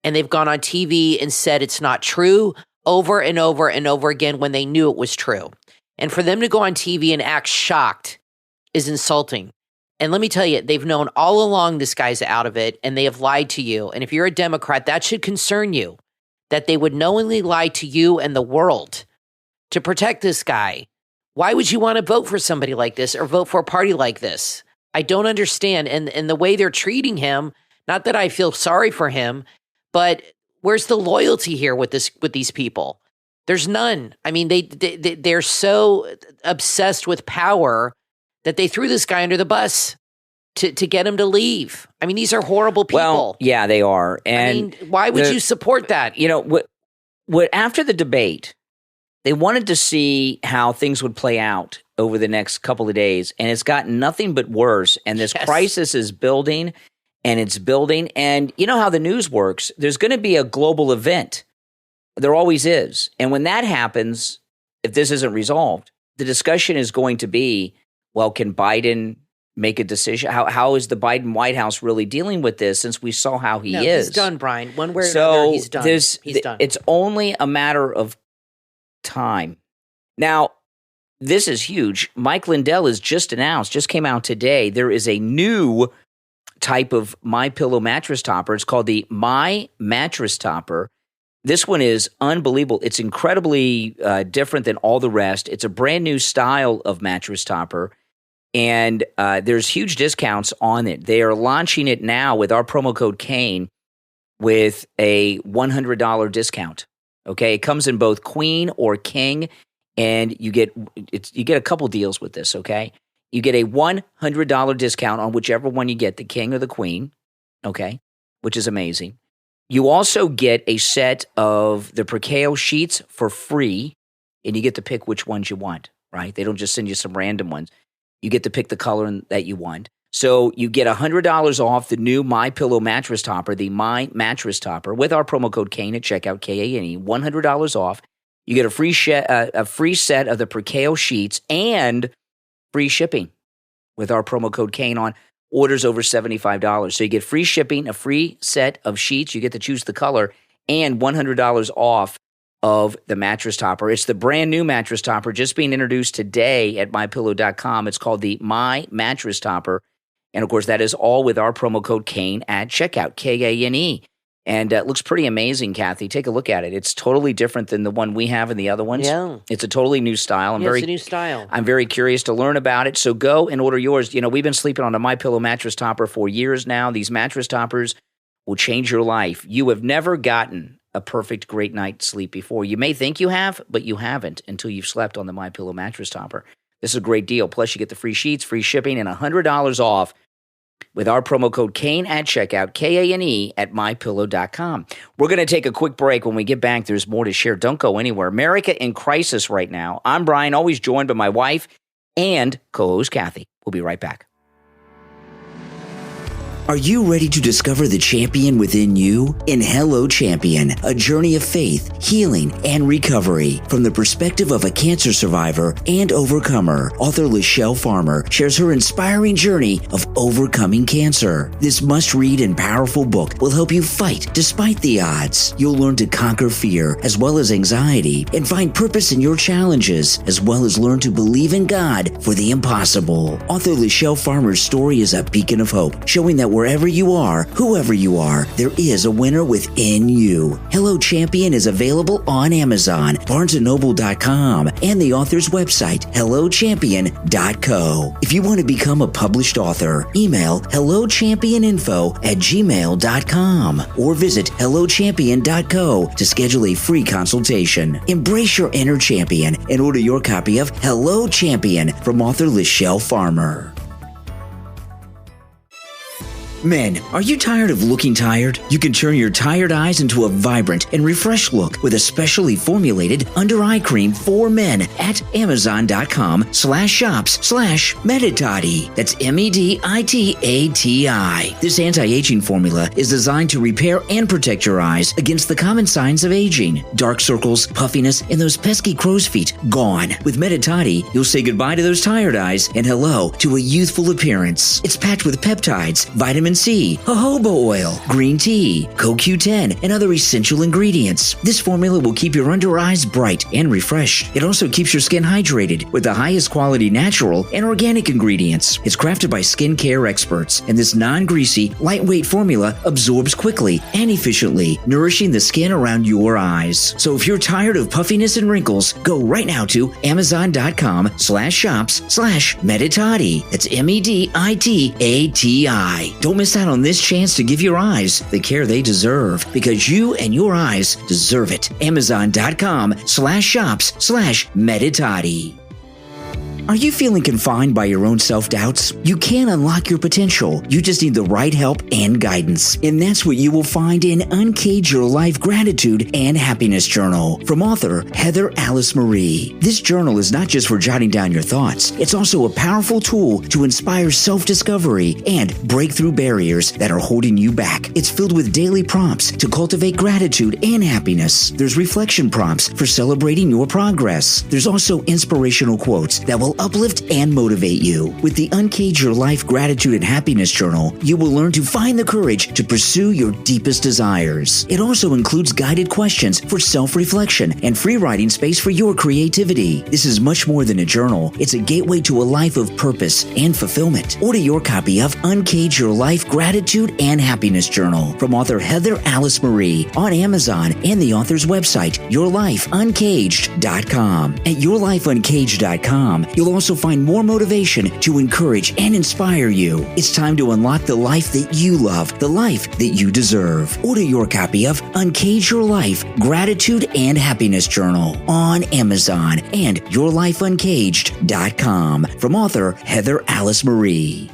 And they've gone on TV and said it's not true over and over and over again when they knew it was true. And for them to go on TV and act shocked is insulting. And let me tell you, they've known all along this guy's out of it, and they have lied to you. And if you're a Democrat, that should concern you, that they would knowingly lie to you and the world to protect this guy. Why would you want to vote for somebody like this or vote for a party like this? I don't understand. And the way they're treating him, not that I feel sorry for him, but where's the loyalty here with these people? There's none. I mean, they're so obsessed with power that they threw this guy under the bus to get him to leave. I mean, these are horrible people. Well, yeah, they are. And I mean, why would you support that? What after the debate, they wanted to see how things would play out over the next couple of days, and it's gotten nothing but worse. And this crisis is building, and it's building. And you know how the news works. There's going to be a global event. There always is. And when that happens, if this isn't resolved, the discussion is going to be, well, can Biden make a decision? How is the Biden White House really dealing with this, since we saw how he is? He's done, Brian. One way or another, he's done. He's done. It's only a matter of time. Now, this is huge. Mike Lindell has just came out today, there is a new type of MyPillow mattress topper. It's called the My Mattress Topper. This one is unbelievable. It's incredibly different than all the rest. It's a brand new style of mattress topper, and there's huge discounts on it. They are launching it now with our promo code Kane with a $100 discount. Okay, it comes in both queen or king, and you get a couple deals with this. Okay, You get a $100 discount on whichever one you get, the king or the queen, okay, which is amazing. You also get a set of the percale sheets for free, and you get to pick which ones you want, right? They don't just send you some random ones. You get to pick the color that you want. So you get $100 off the new MyPillow mattress topper, the My Mattress Topper, with our promo code Kane at checkout, Kane, $100 off. You get a free set of the percale sheets and free shipping with our promo code Kane on orders over $75. So you get free shipping, a free set of sheets. You get to choose the color, and $100 off of the mattress topper. It's the brand new mattress topper just being introduced today at MyPillow.com. It's called the My Mattress Topper. And, of course, that is all with our promo code Kane at checkout, Kane. And it looks pretty amazing, Kathy. Take a look at it. It's totally different than the one we have and the other ones. Yeah. It's a totally new style. It's a new style. I'm very curious to learn about it. So go and order yours. You know, we've been sleeping on a MyPillow mattress topper for years now. These mattress toppers will change your life. You have never gotten a perfect great night's sleep before. You may think you have, but you haven't until you've slept on the MyPillow mattress topper. This is a great deal. Plus, you get the free sheets, free shipping, and $100 off with our promo code Kane at checkout, Kane at MyPillow.com. We're going to take a quick break. When we get back, there's more to share. Don't go anywhere. America in crisis right now. I'm Brian, always joined by my wife and co-host Kathy. We'll be right back. Are you ready to discover the champion within you? In Hello Champion, a journey of faith, healing, and recovery from the perspective of a cancer survivor and overcomer, author Lachelle Farmer shares her inspiring journey of overcoming cancer. This must-read and powerful book will help you fight despite the odds. You'll learn to conquer fear as well as anxiety and find purpose in your challenges, as well as learn to believe in God for the impossible. Author Lachelle Farmer's story is a beacon of hope, showing that wherever you are, whoever you are, there is a winner within you. Hello Champion is available on Amazon, BarnesandNoble.com, and the author's website, HelloChampion.co. If you want to become a published author, email HelloChampionInfo@gmail.com or visit HelloChampion.co to schedule a free consultation. Embrace your inner champion and order your copy of Hello Champion from author Lachelle Farmer. Men, are you tired of looking tired? You can turn your tired eyes into a vibrant and refreshed look with a specially formulated under-eye cream for men at Amazon.com/shops/Meditati. That's MEDITATI. This anti-aging formula is designed to repair and protect your eyes against the common signs of aging. Dark circles, puffiness, and those pesky crow's feet gone. With Meditati, you'll say goodbye to those tired eyes and hello to a youthful appearance. It's packed with peptides, vitamin C, jojoba oil, green tea, CoQ10, and other essential ingredients. This formula will keep your under eyes bright and refreshed. It also keeps your skin hydrated with the highest quality natural and organic ingredients. It's crafted by skincare experts, and this non-greasy, lightweight formula absorbs quickly and efficiently, nourishing the skin around your eyes. So if you're tired of puffiness and wrinkles, go right now to Amazon.com/shops/Meditati. That's MEDITATI. Don't miss out on this chance to give your eyes the care they deserve, because you and your eyes deserve it. Amazon.com/shops/Meditati. Are you feeling confined by your own self-doubts? You can unlock your potential. You just need the right help and guidance. And that's what you will find in Uncage Your Life Gratitude and Happiness Journal from author Heather Alice Marie. This journal is not just for jotting down your thoughts. It's also a powerful tool to inspire self-discovery and break through barriers that are holding you back. It's filled with daily prompts to cultivate gratitude and happiness. There's reflection prompts for celebrating your progress. There's also inspirational quotes that will uplift and motivate you. With the Uncage Your Life Gratitude and Happiness Journal, you will learn to find the courage to pursue your deepest desires. It also includes guided questions for self-reflection and free writing space for your creativity. This is much more than a journal. It's a gateway to a life of purpose and fulfillment. Order your copy of Uncage Your Life Gratitude and Happiness Journal from author Heather Alice Marie on Amazon and the author's website, YourLifeUncaged.com. At YourLifeUncaged.com, you'll You'll also find more motivation to encourage and inspire you. It's time to unlock the life that you love, the life that you deserve. Order your copy of Uncage Your Life, Gratitude and Happiness Journal on Amazon and YourLifeUncaged.com from author Heather Alice Marie.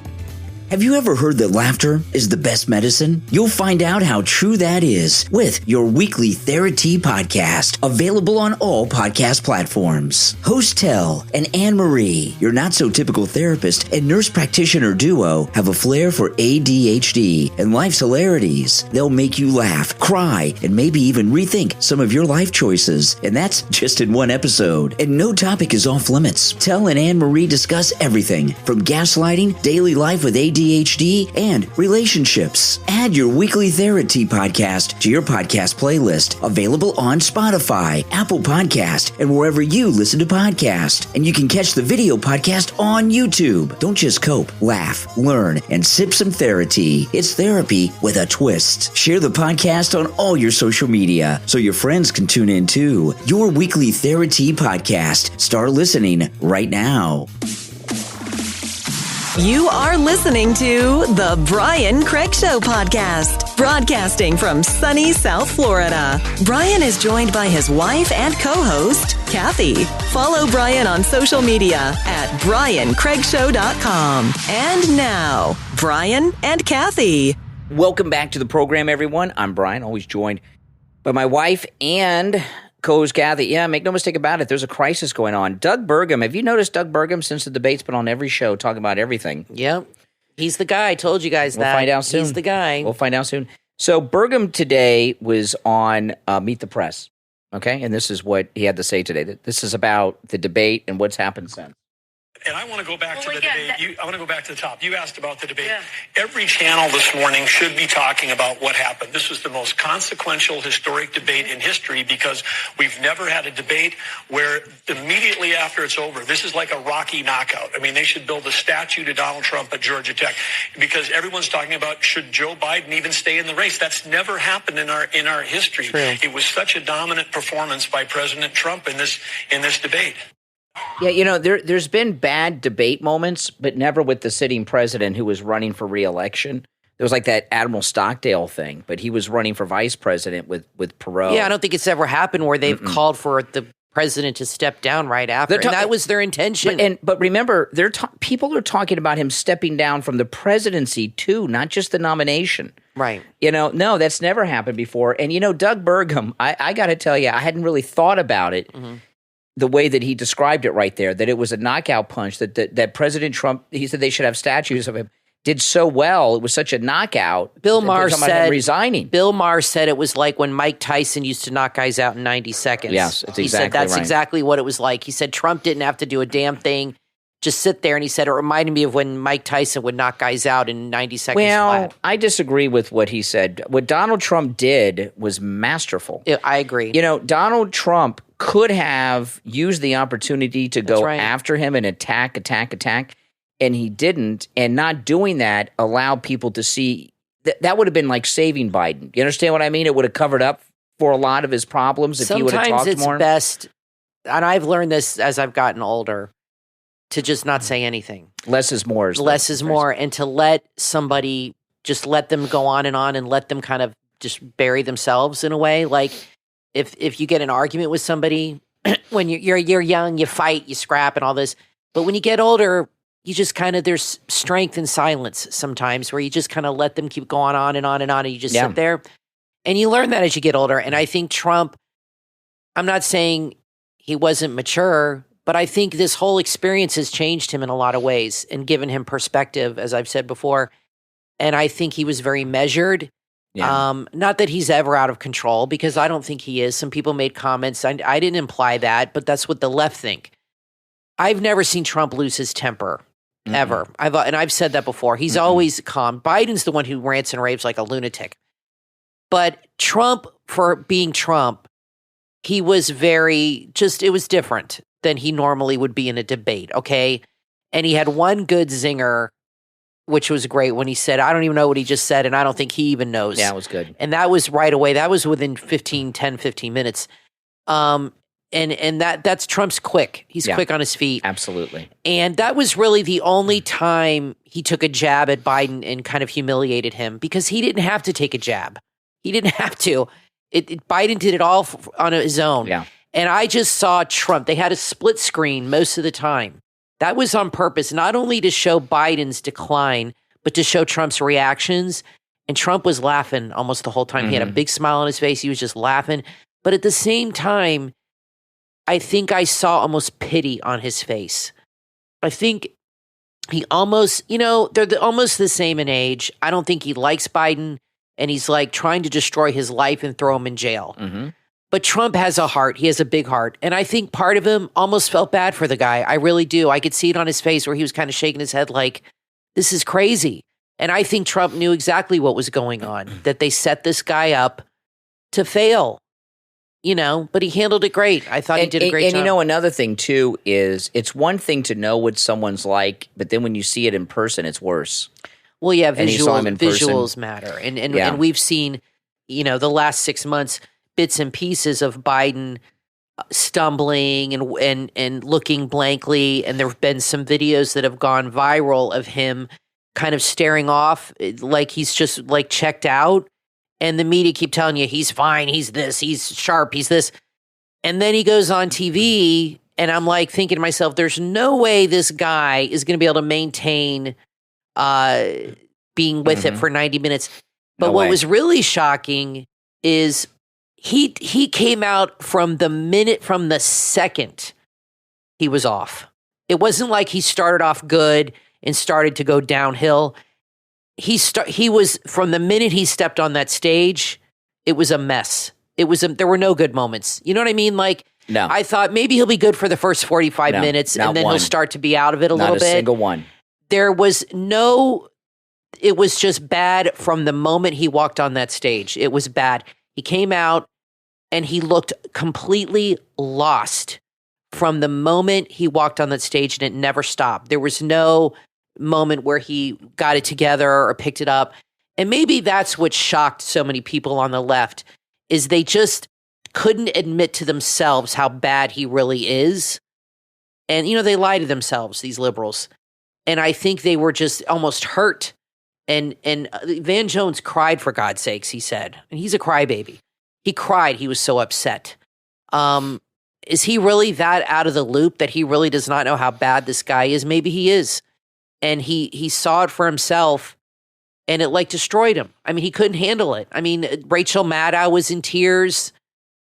Have you ever heard that laughter is the best medicine? You'll find out how true that is with your weekly Therapy podcast, available on all podcast platforms. Host Tell and Anne-Marie, your not-so-typical therapist and nurse practitioner duo, have a flair for ADHD and life's hilarities. They'll make you laugh, cry, and maybe even rethink some of your life choices. And that's just in one episode. And no topic is off limits. Tell and Anne-Marie discuss everything from gaslighting, daily life with ADHD, and relationships. Add your weekly Therapy podcast to your podcast playlist, available on Spotify, Apple Podcast, and wherever you listen to podcasts. And you can catch the video podcast on YouTube. Don't just cope, laugh, learn, and sip some therapy. It's therapy with a twist. Share the podcast on all your social media so your friends can tune in too. Your weekly Therapy podcast. Start listening right now. You are listening to the Brian Craig Show podcast, broadcasting from sunny South Florida. Brian is joined by his wife and co-host, Kathy. Follow Brian on social media at briancraigshow.com. And now, Brian and Kathy. Welcome back to the program, everyone. I'm Brian, always joined by my wife and co-host Kathy. Yeah, make no mistake about it. There's a crisis going on. Doug Burgum. Have you noticed Doug Burgum since the debate's been on every show talking about everything? Yep. He's the guy. I told you guys that. We'll find out soon. He's the guy. We'll find out soon. So Burgum today was on Meet the Press, okay? And this is what he had to say today. This is about the debate and what's happened since. And I want to go back to the debate. I want to go back to the top. You asked about the debate. Yeah. Every channel this morning should be talking about what happened. This was the most consequential, historic debate in history because we've never had a debate where immediately after it's over, this is like a Rocky knockout. I mean, they should build a statue to Donald Trump at Georgia Tech because everyone's talking about should Joe Biden even stay in the race. That's never happened in our history. True. It was such a dominant performance by President Trump in this debate. Yeah, you know, there's been bad debate moments, but never with the sitting president who was running for re-election. There was like that Admiral Stockdale thing, but he was running for vice president with Perot. Yeah, I don't think it's ever happened where they've called for the president to step down right after. And that was their intention. But remember, people are talking about him stepping down from the presidency too, not just the nomination. Right. You know, no, that's never happened before. And, you know, Doug Burgum, I got to tell you, I hadn't really thought about it. Mm-hmm. The way that he described it right there, that it was a knockout punch, that President Trump, he said they should have statues of him, did so well. It was such a knockout. Bill Maher said resigning. Bill Maher said it was like when Mike Tyson used to knock guys out in 90 seconds. Yes, it's exactly He said that's right. exactly what it was like. He said Trump didn't have to do a damn thing, just sit there. And he said it reminded me of when Mike Tyson would knock guys out in 90 seconds flat. I disagree with what he said. What Donald Trump did was masterful. I agree. You know, Donald Trump could have used the opportunity to go after him and attack, and he didn't. And not doing that allowed people to see that would have been like saving Biden. You understand what I mean? It would have covered up for a lot of his problems if he would have talked more. Sometimes it's best, and I've learned this as I've gotten older, to just not say anything. Less is more. Less is more, and to let somebody, just let them go on and let them kind of just bury themselves in a way. Like if you get an argument with somebody, when you're young, you fight, you scrap and all this. But when you get older, you just kind of, there's strength in silence sometimes where you just kind of let them keep going on and you just sit there. And you learn that as you get older. And I think Trump, I'm not saying he wasn't mature, but I think this whole experience has changed him in a lot of ways and given him perspective, as I've said before. And I think he was very measured. Yeah. Not that he's ever out of control, because I don't think he is. Some people made comments. I didn't imply that, but that's what the left think. I've never seen Trump lose his temper, ever. I've said that before. He's always calm. Biden's the one who rants and raves like a lunatic. But Trump, for being Trump, he was it was different than he normally would be in a debate, okay? And he had one good zinger, which was great, when he said, I don't even know what he just said, and I don't think he even knows. Yeah, it was good. And that was right away. That was within 15 minutes. And that's Trump's quick. He's quick on his feet. Absolutely. And that was really the only time he took a jab at Biden and kind of humiliated him, because he didn't have to take a jab. He didn't have to. Biden did it all on his own. Yeah. And I just saw Trump. They had a split screen most of the time. That was on purpose, not only to show Biden's decline, but to show Trump's reactions. And Trump was laughing almost the whole time. He had a big smile on his face. He was just laughing. But at the same time, I think I saw almost pity on his face. I think he almost, they're almost the same in age. I don't think he likes Biden, and he's like trying to destroy his life and throw him in jail. But Trump has a heart. He has a big heart. And I think part of him almost felt bad for the guy. I really do. I could see it on his face where he was kind of shaking his head like, this is crazy. And I think Trump knew exactly what was going on, that they set this guy up to fail, but he handled it great. I thought he did a great job. And another thing too is it's one thing to know what someone's like, but then when you see it in person, it's worse. Well, yeah, visuals matter. And we've seen, the last 6 months, bits and pieces of Biden stumbling and looking blankly. And there have been some videos that have gone viral of him kind of staring off like he's just like checked out. And the media keep telling you he's fine, he's this, he's sharp, he's this. And then he goes on TV, and I'm like thinking to myself, there's no way this guy is going to be able to maintain being with it for 90 minutes. But what was really shocking is he came out from the second he was off. It wasn't like he started off good and started to go downhill. He was, from the minute he stepped on that stage, it was a mess. There were no good moments. You know what I mean? Like, no. I thought maybe he'll be good for the first 45 minutes, and then he'll start to be out of it a little bit. Not a single one. It was just bad from the moment he walked on that stage. It was bad. He came out and he looked completely lost from the moment he walked on that stage, and it never stopped. There was no moment where he got it together or picked it up. And maybe that's what shocked so many people on the left, is they just couldn't admit to themselves how bad he really is. And, they lie to themselves, these liberals. And I think they were just almost hurt. And Van Jones cried, for God's sakes, he said. And he's a crybaby. He cried. He was so upset. Is he really that out of the loop that he really does not know how bad this guy is? Maybe he is. And he saw it for himself, and it destroyed him. I mean, he couldn't handle it. I mean, Rachel Maddow was in tears.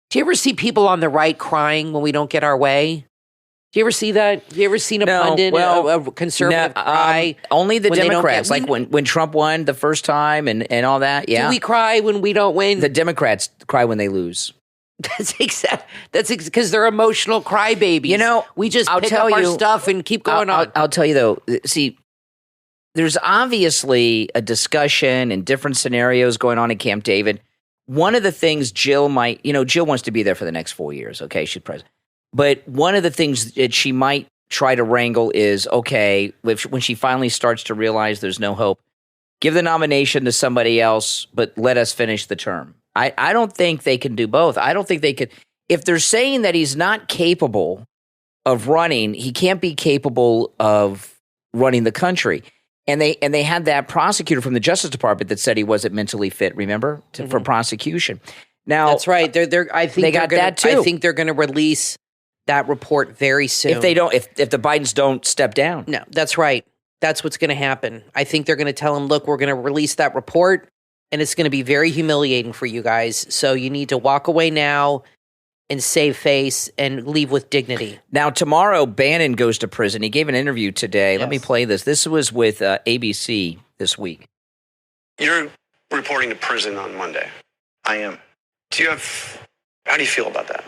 Do you ever see people on the right crying when we don't get our way? Do you ever see that? Have you ever seen a pundit, a conservative cry? Only the Democrats, when Trump won the first time and all that. Yeah. Do we cry when we don't win? The Democrats cry when they lose. That's because they're emotional crybabies. We just pick up our stuff and keep going on. I'll tell you though. See, there's obviously a discussion and different scenarios going on in Camp David. One of the things Jill might, Jill wants to be there for the next 4 years. Okay, she's president. But one of the things that she might try to wrangle is, okay, when she finally starts to realize there's no hope, give the nomination to somebody else, but let us finish the term. I don't think they can do both. I don't think they could. If they're saying that he's not capable of running, he can't be capable of running the country. And they had that prosecutor from the Justice Department that said he wasn't mentally fit, remember, for prosecution. Now that's right. I think they're going to release that report very soon. If they don't, if the Bidens don't step down. No, that's right. That's what's going to happen. I think they're going to tell him, look, we're going to release that report, and it's going to be very humiliating for you guys. So you need to walk away now and save face and leave with dignity. Now, tomorrow, Bannon goes to prison. He gave an interview today. Yes. Let me play this. This was with ABC this week. You're reporting to prison on Monday. I am. How do you feel about that?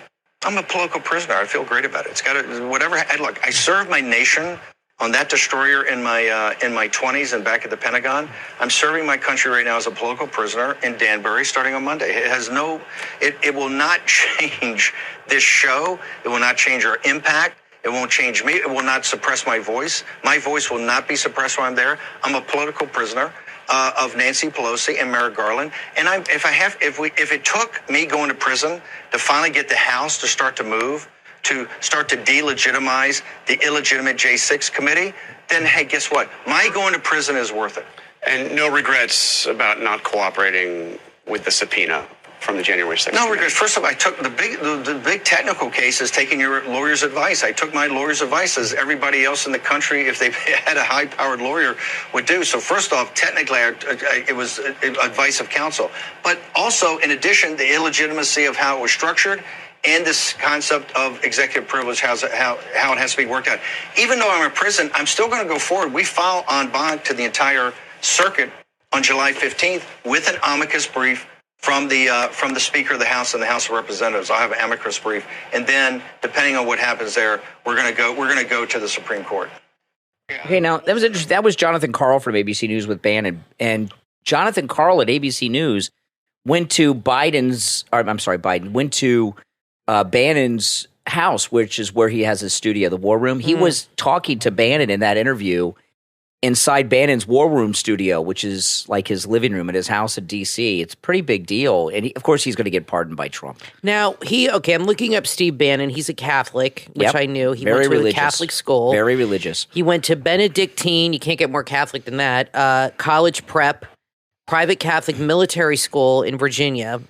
I'm a political prisoner. I feel great about it. It's got to, whatever. Look, I served my nation on that destroyer in my 20s and back at the Pentagon. I'm serving my country right now as a political prisoner in Danbury starting on Monday. It will not change this show. It will not change our impact. It won't change me. It will not suppress my voice. My voice will not be suppressed while I'm there. I'm a political prisoner of Nancy Pelosi and Merrick Garland. And if it took me going to prison to finally get the House to start to move to start to delegitimize the illegitimate J6 committee, then, hey, guess what? My going to prison is worth it. And no regrets about not cooperating with the subpoena from the January 6th. No regrets. First of all, I took the big technical case is taking your lawyer's advice. I took my lawyer's advice as everybody else in the country, if they had a high-powered lawyer, would do. So first off, technically, it was advice of counsel. But also, in addition, the illegitimacy of how it was structured and this concept of executive privilege, how it has to be worked out. Even though I'm in prison, I'm still going to go forward. We file en banc to the entire circuit on July 15th with an amicus brief from the Speaker of the House and the House of Representatives. I'll have an amicus brief, and then depending on what happens there, we're going to go to the Supreme Court. Okay, now that was interesting. That was Jonathan Karl from ABC News with Bannon, and Jonathan Karl at ABC News went to Bannon's house, which is where he has his studio, the War Room. He was talking to Bannon in that interview inside Bannon's War Room studio, which is like his living room at his house in D.C. It's a pretty big deal. And of course, he's going to get pardoned by Trump. Now, I'm looking up Steve Bannon. He's a Catholic, which I knew. He went to a Catholic school. Very religious. He went to Benedictine. You can't get more Catholic than that. College prep, private Catholic military school in Virginia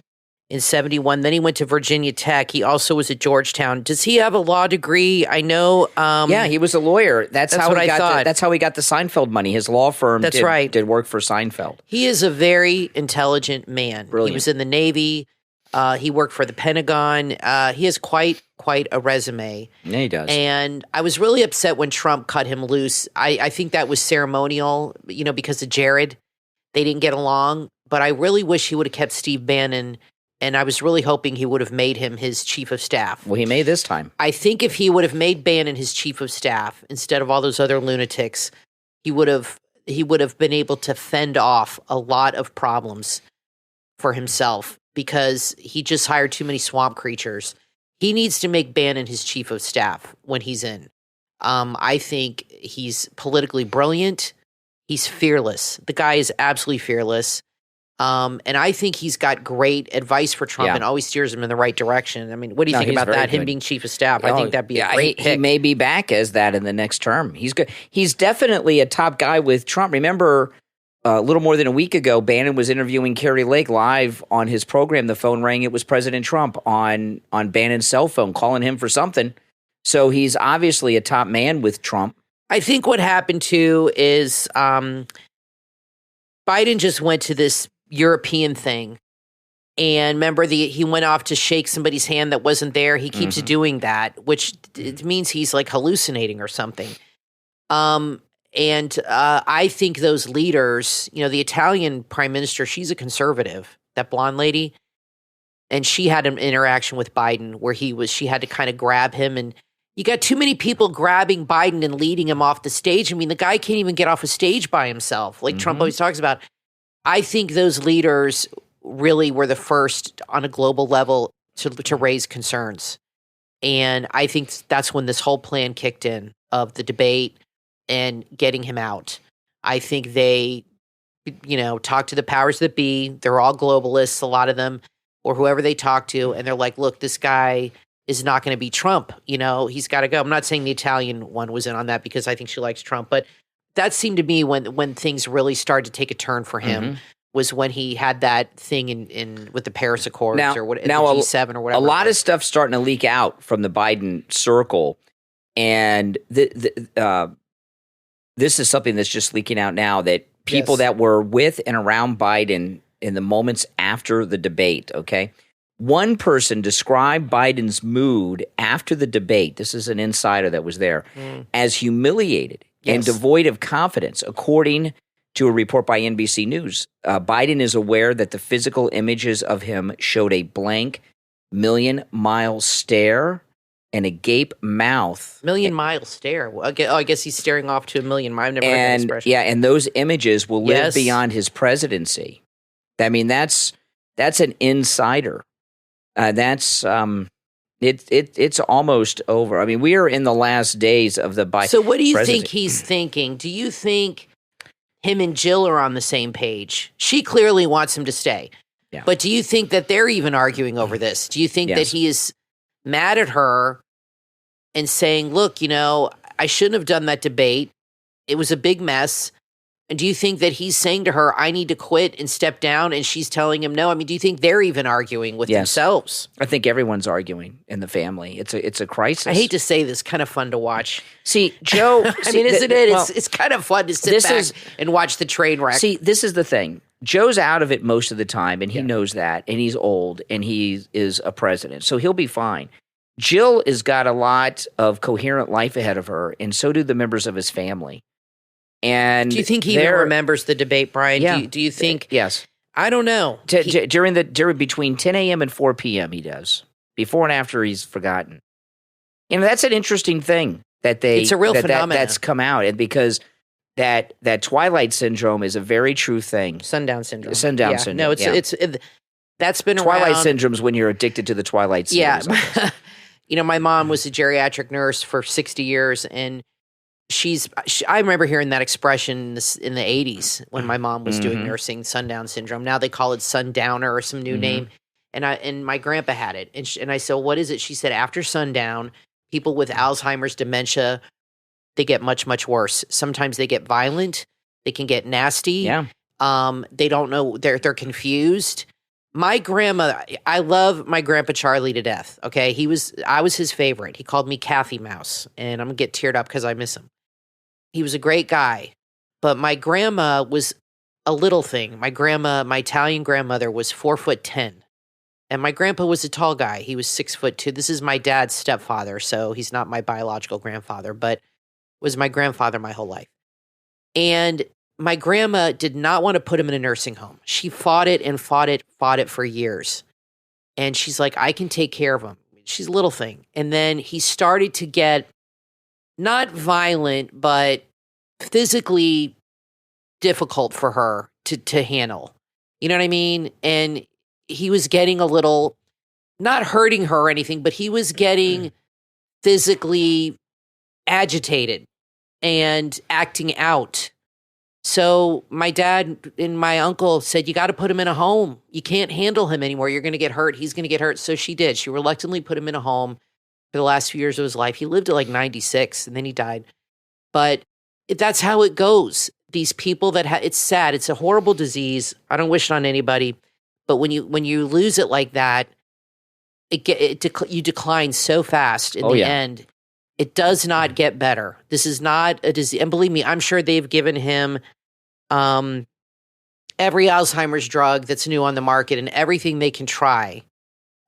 in 71. Then he went to Virginia Tech. He also was at Georgetown. Does he have a law degree? I know. Yeah, he was a lawyer. That's how what he I got. thought. That's how he got the Seinfeld money. His law firm. Did work for Seinfeld. He is a very intelligent man. Brilliant. He was in the Navy. He worked for the Pentagon. He has quite a resume. Yeah, he does. And I was really upset when Trump cut him loose. I think that was ceremonial, because of Jared. They didn't get along. But I really wish he would have kept Steve Bannon. And I was really hoping he would have made him his chief of staff. Well, he may this time. I think if he would have made Bannon his chief of staff instead of all those other lunatics, he would have been able to fend off a lot of problems for himself because he just hired too many swamp creatures. He needs to make Bannon his chief of staff when he's in. I think he's politically brilliant. He's fearless. The guy is absolutely fearless. And I think he's got great advice for Trump and always steers him in the right direction. I mean, what do you think about that? Him being chief of staff? I think that'd be a great pick. He may be back as that in the next term. He's good. He's definitely a top guy with Trump. Remember, a little more than a week ago, Bannon was interviewing Carrie Lake live on his program. The phone rang. It was President Trump on Bannon's cell phone calling him for something. So he's obviously a top man with Trump. I think what happened too is Biden just went to this European thing. And remember, he went off to shake somebody's hand that wasn't there. He keeps doing that, which it means he's like hallucinating or something. And I think those leaders, the Italian prime minister, she's a conservative, that blonde lady. And she had an interaction with Biden where she had to kind of grab him. And you got too many people grabbing Biden and leading him off the stage. I mean, the guy can't even get off a stage by himself, like Trump always talks about. I think those leaders really were the first on a global level to raise concerns. And I think that's when this whole plan kicked in of the debate and getting him out. I think they, talked to the powers that be. They're all globalists, a lot of them, or whoever they talk to. And they're like, look, this guy is not going to be Trump. He's got to go. I'm not saying the Italian one was in on that because I think she likes Trump, but that seemed to me when things really started to take a turn for him was when he had that thing in with the Paris Accords or what the G7 or whatever. A lot of stuff starting to leak out from the Biden circle, and this is something that's just leaking out now that people that were with and around Biden in the moments after the debate, okay? One person described Biden's mood after the debate, this is an insider that was there, as humiliated and devoid of confidence, according to a report by NBC News. Biden is aware that the physical images of him showed a blank, million-mile stare and a gape mouth. Million-mile stare? I guess he's staring off to a million miles. I've never heard that expression. Yeah, and those images will live beyond his presidency. I mean, that's an insider. It's almost over. I mean, we are in the last days of the Biden. So what do you think he's thinking? Do you think him and Jill are on the same page? She clearly wants him to stay. Yeah. But do you think that they're even arguing over this? Do you think that he is mad at her and saying, look, I shouldn't have done that debate. It was a big mess. And do you think that he's saying to her, I need to quit and step down, and she's telling him no? I mean, do you think they're even arguing with themselves? I think everyone's arguing in the family. It's a crisis. I hate to say this, kind of fun to watch. See, Joe, isn't it? It's kind of fun to sit back and watch the train wreck. See, this is the thing. Joe's out of it most of the time, and he knows that, and he's old, and he is a president, so he'll be fine. Jill has got a lot of coherent life ahead of her, and so do the members of his family. And do you think he even remembers the debate, Brian? Yeah. Do you think? Yes. I don't know. During between 10 a.m. and 4 p.m. he does. Before and after he's forgotten. That's an interesting thing it's a real phenomenon that's come out, and because that twilight syndrome is a very true thing. Sundown syndrome. Syndrome. No, that's been Twilight around. syndrome's when you're addicted to the Twilight series. Yeah. My mom was a geriatric nurse for 60 years, and I remember hearing that expression in the 80s when my mom was doing nursing, sundown syndrome. Now they call it sundowner or some new name. And my grandpa had it. And I said, what is it? She said, after sundown, people with Alzheimer's, dementia, they get much, much worse. Sometimes they get violent. They can get nasty. Yeah. They don't know. They're confused. My grandma, I love my grandpa Charlie to death. Okay. I was his favorite. He called me Kathy Mouse, and I'm going to get teared up because I miss him. He was a great guy, but my grandma was a little thing. My Italian grandmother was 4'10", and my grandpa was a tall guy. He was 6'2". This is my dad's stepfather, so he's not my biological grandfather, but was my grandfather my whole life. And my grandma did not want to put him in a nursing home. She fought it for years. And she's like, I can take care of him. She's a little thing. And then he started to get not violent, but physically difficult for her to handle. You know what I mean? And he was getting a little, not hurting her or anything, but he was getting physically agitated and acting out. So my dad and my uncle said, you got to put him in a home. You can't handle him anymore. You're going to get hurt. He's going to get hurt. So she did. She reluctantly put him in a home for the last few years of his life. He lived to like 96 and then he died. But that's how it goes. These people it's sad. It's a horrible disease. I don't wish it on anybody. But when you lose it like that, you decline so fast in the end. It does not get better. This is not a disease. And believe me, I'm sure they've given him every Alzheimer's drug that's new on the market and everything they can try.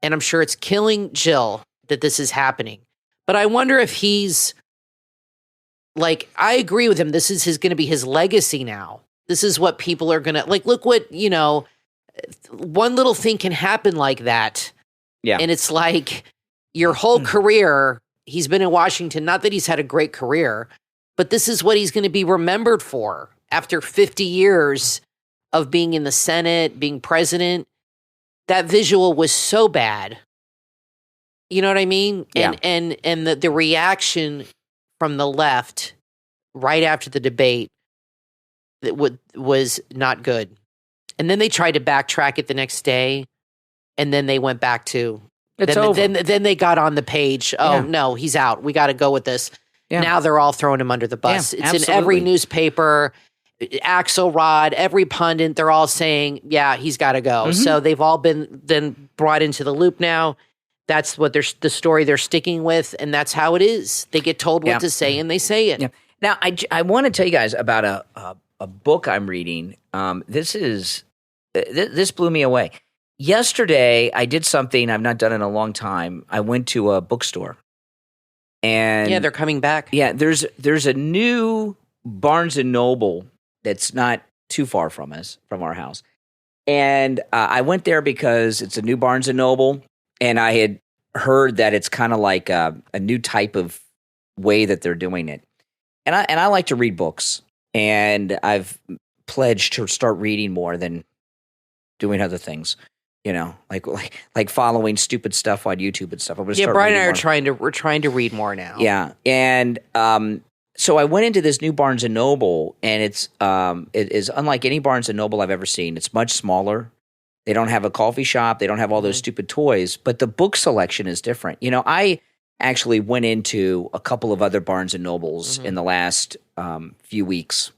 And I'm sure it's killing Jill that this is happening. But I wonder if he's like, I agree with him. This is going to be his legacy now. This is what people are going to like. Look what, one little thing can happen like that. Yeah. And it's like your whole career, he's been in Washington. Not that he's had a great career, but this is what he's going to be remembered for after 50 years of being in the Senate, being president. That visual was so bad. You know what I mean? Yeah. And the reaction from the left right after the debate that was not good. And then they tried to backtrack it the next day, and then they went back to it's over. Then they got on the page. Oh no, he's out. We got to go with this. Yeah. Now they're all throwing him under the bus. Yeah, it's in every newspaper. Axelrod, every pundit, they're all saying, yeah, he's got to go. So they've all been then brought into the loop now. That's what the story they're sticking with, and that's how it is. They get told what to say, and they say it. Yeah. Now, I want to tell you guys about a book I'm reading. This blew me away. Yesterday, I did something I've not done in a long time. I went to a bookstore, and they're coming back. Yeah, there's a new Barnes and Noble that's not too far from our house, and I went there because it's a new Barnes and Noble. And I had heard that it's kind of like a new type of way that they're doing it. And I like to read books. And I've pledged to start reading more than doing other things. Like following stupid stuff on YouTube and stuff. I'm gonna start Brian and I reading we're trying to read more now. Yeah. And so I went into this new Barnes and Noble, and it is unlike any Barnes and Noble I've ever seen. It's much smaller. They don't have a coffee shop. They don't have all those stupid toys, but the book selection is different. I actually went into a couple of other Barnes and Nobles in the last few weeks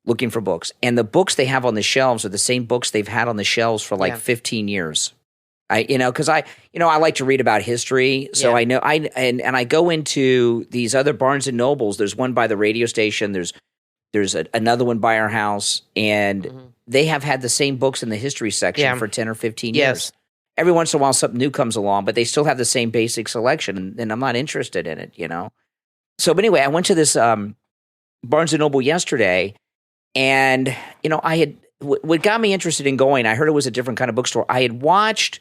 looking for books. And the books they have on the shelves are the same books they've had on the shelves for like 15 years. Because I like to read about history, so I know and I go into these other Barnes and Nobles. There's one by the radio station. There's another one by our house, and they have had the same books in the history section for 10 or 15 years. Every once in a while, something new comes along, but they still have the same basic selection, and I'm not interested in it, So, but anyway, I went to this Barnes and Noble yesterday, and I had what got me interested in going. I heard it was a different kind of bookstore. I had watched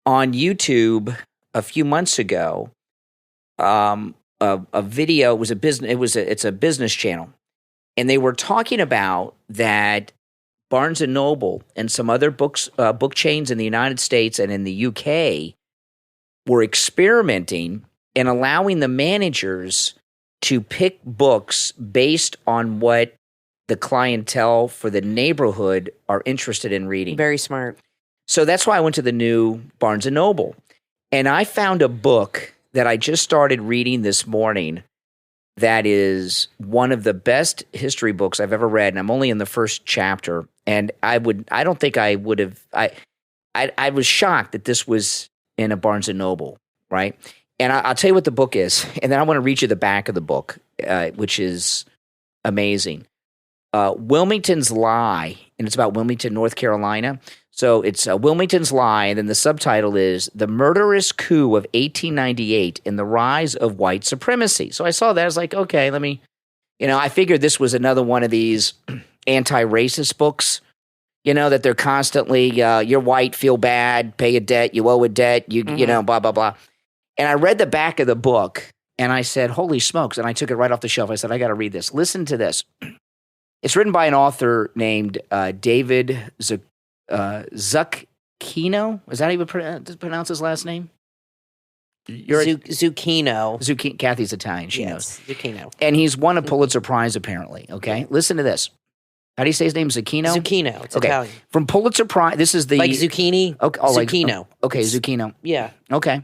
on YouTube a few months ago a video. It was a business. It's a business channel, and they were talking about that Barnes and Noble and some other book chains in the United States and in the UK were experimenting and allowing the managers to pick books based on what the clientele for the neighborhood are interested in reading. Very smart. So that's why I went to the new Barnes & Noble. And I found a book that I just started reading this morning that is one of the best history books I've ever read. And I'm only in the first chapter. And I was shocked that this was in a Barnes & Noble, right? And I'll tell you what the book is. And then I want to read you the back of the book, which is amazing. Wilmington's Lie, and it's about Wilmington, North Carolina. So it's Wilmington's Lie, and then the subtitle is The Murderous Coup of 1898 and the Rise of White Supremacy. So I saw that. I was like, okay, let me, I figured this was another one of these anti-racist books, that they're constantly, you're white, feel bad, pay a debt, you owe a debt, blah, blah, blah. And I read the back of the book, and I said, holy smokes, and I took it right off the shelf. I said, I got to read this. Listen to this. It's written by an author named David Zucchino. Is that how you would pronounce his last name? Zucchino. Kathy's Italian. She knows. Zucchino. And he's won a Pulitzer Prize, apparently. Okay? Listen to this. How do you say his name? Zucchino? Zucchino. It's Italian. From Pulitzer Prize, this is the... Like zucchini? Okay, Zucchino. Okay, Zucchino. Yeah. Okay.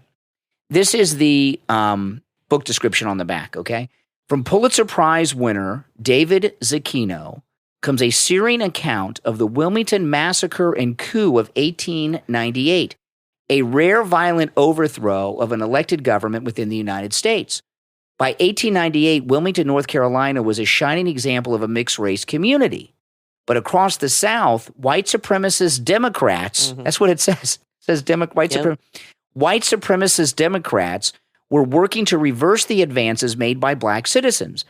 This is the book description on the back, okay? From Pulitzer Prize winner David Zucchino comes a searing account of the Wilmington Massacre and Coup of 1898, a rare violent overthrow of an elected government within the United States. By 1898, Wilmington, North Carolina was a shining example of a mixed-race community. But across the South, white supremacist Democrats, that's what it says. It says white supremacist Democrats were working to reverse the advances made by black citizens.